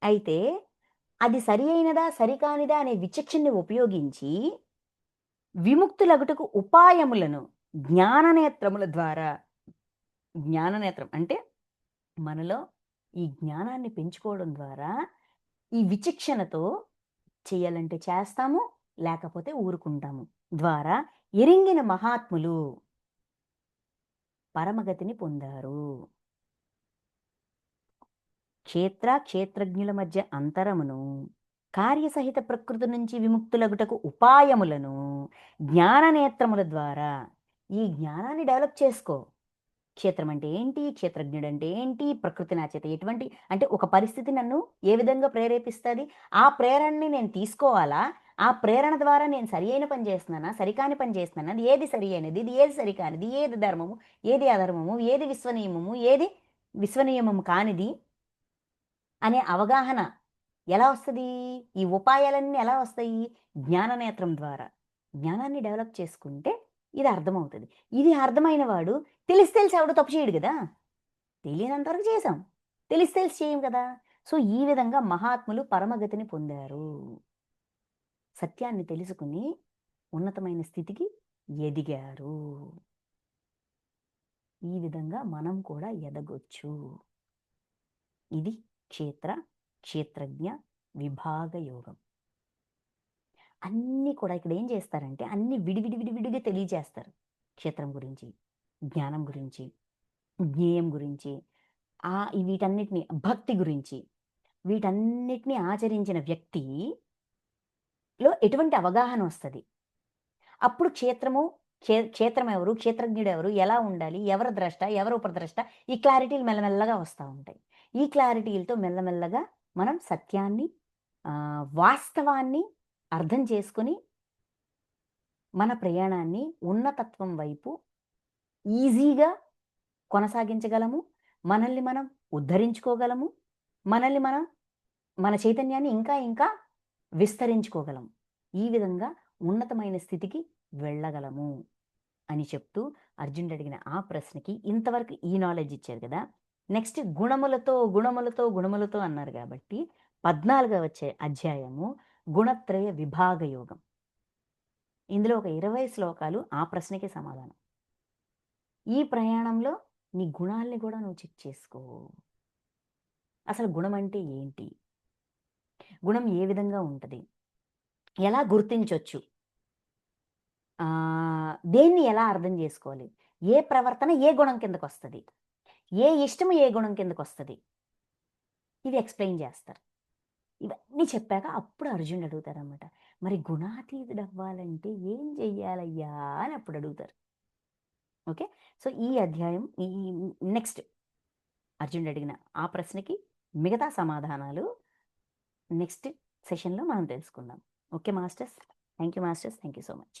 Speaker 1: అయితే అది సరి అయినదా, సరికానిదా అనే విచక్షణని ఉపయోగించి విముక్తులగుటకు ఉపాయములను జ్ఞాననేత్రముల ద్వారా, జ్ఞాననేత్రం అంటే మనలో ఈ జ్ఞానాన్ని పెంచుకోవడం ద్వారా ఈ విచక్షణతో చేయాలంటే చేస్తాము, లేకపోతే ఊరుకుంటాము ద్వారా ఎరింగిన మహాత్ములు పరమగతిని పొందారు. క్షేత్రజ్ఞుల మధ్య అంతరమును, కార్యసహిత ప్రకృతి నుంచి విముక్తులగుటకు ఉపాయములను జ్ఞాననేత్రముల ద్వారా ఈ జ్ఞానాన్ని డెవలప్ చేసుకో. క్షేత్రం అంటే ఏంటి? క్షేత్రజ్ఞుడంటే ఏంటి? ప్రకృతి నా చేత ఎటువంటి అంటే ఒక పరిస్థితి నన్ను ఏ విధంగా ప్రేరేపిస్తది? ఆ ప్రేరణని నేను తీసుకోవాలా? ఆ ప్రేరణ ద్వారా నేను సరి అయిన పని చేస్తున్నానా? సరికాని పని చేస్తున్నానా? అది ఏది సరి అయినది? ఇది ఏది సరికానిది? ఏది ధర్మము? ఏది అధర్మము? ఏది విశ్వనియమము? ఏది విశ్వనియమము కానిది? అనే అవగాహన ఎలా వస్తది? ఈ ఉపాయాలన్నీ ఎలా వస్తాయి? జ్ఞాననేత్రం ద్వారా. జ్ఞానాన్ని డెవలప్ చేసుకుంటే ఇది అర్థమవుతది. ఇది అర్థమైన వాడు తెలిసి ఎవడు తప్పు చేయడు గదా! తెలియనంత వరకు చేశాం. తెలిసి చేయం కదా! సో, ఈ విధంగా మహాత్ములు పరమగతిని పొందారు. సత్యాన్ని తెలుసుకొని ఉన్నతమైన స్థితికి ఎదిగారు. ఈ విధంగా మనం కూడా ఎదగొచ్చు. ఇది క్షేత్రజ్ఞ విభాగ యోగం. అన్నీ కూడా ఇక్కడ ఏం చేస్తారంటే అన్నీ విడివిడిగా తెలియజేస్తారు. క్షేత్రం గురించి, జ్ఞానం గురించి, జ్ఞేయం గురించి, వీటన్నిటిని భక్తి గురించి, వీటన్నిటిని ఆచరించిన వ్యక్తిలో ఎటువంటి అవగాహన వస్తది. అప్పుడు క్షేత్రం ఎవరు? క్షేత్రజ్ఞుడెవరు? ఎలా ఉండాలి? ఎవరు ద్రష్ట? ఎవరు ఉపద్రష్ట? ఈ క్లారిటీలు మెల్లమెల్లగా వస్తా ఉంటాయి. ఈ క్లారిటీలతో మెల్లమెల్లగా మనం సత్యాన్ని, వాస్తవాన్ని అర్థం చేసుకొని మన ప్రయాణాన్ని ఉన్నతత్వం వైపు ఈజీగా కొనసాగించగలము. మనల్ని మనం ఉద్ధరించుకోగలము. మనల్ని మనం మన చైతన్యాన్ని ఇంకా ఇంకా విస్తరించుకోగలం. ఈ విధంగా ఉన్నతమైన స్థితికి వెళ్ళగలము అని చెప్తూ అర్జునుడు అడిగిన ఆ ప్రశ్నకి ఇంతవరకు ఈ నాలెడ్జ్ ఇచ్చారు కదా! నెక్స్ట్ గుణములతో, గుణములతో, గుణములతో అన్నారు కాబట్టి 14వ అధ్యాయము గుణత్రయ విభాగ యోగం. ఇందులో ఒక 20 శ్లోకాలు ఆ ప్రశ్నకే సమాధానం. ఈ ప్రయాణంలో నీ గుణాల్ని కూడా నువ్వు చెక్ చేసుకో. అసలు గుణం అంటే ఏంటి? గుణం ఏ విధంగా ఉంటది? ఎలా గుర్తించొచ్చు? దేన్ని ఎలా అర్థం చేసుకోవాలి? ఏ ప్రవర్తన ఏ గుణం కిందకొస్తది? ఏ ఇష్టము ఏ గుణం కిందకొస్తది? ఇవి ఎక్స్‌ప్లెయిన్ చేస్తారు. ఇవన్నీ చెప్పాక అప్పుడు అర్జునుడు అడుగుతారనమాట. మరి గుణాతీతుడవ్వాలంటే ఏం చెయ్యాలయ్యా అని అప్పుడు అడుగుతారు. ఓకే. సో, ఈ అధ్యాయం ఈ నెక్స్ట్ అర్జునుడు అడిగిన ఆ ప్రశ్నకి మిగతా సమాధానాలు నెక్స్ట్ సెషన్‌లో మనం తెలుసుకుందాం. Okay masters. Thank you masters. Thank you so much.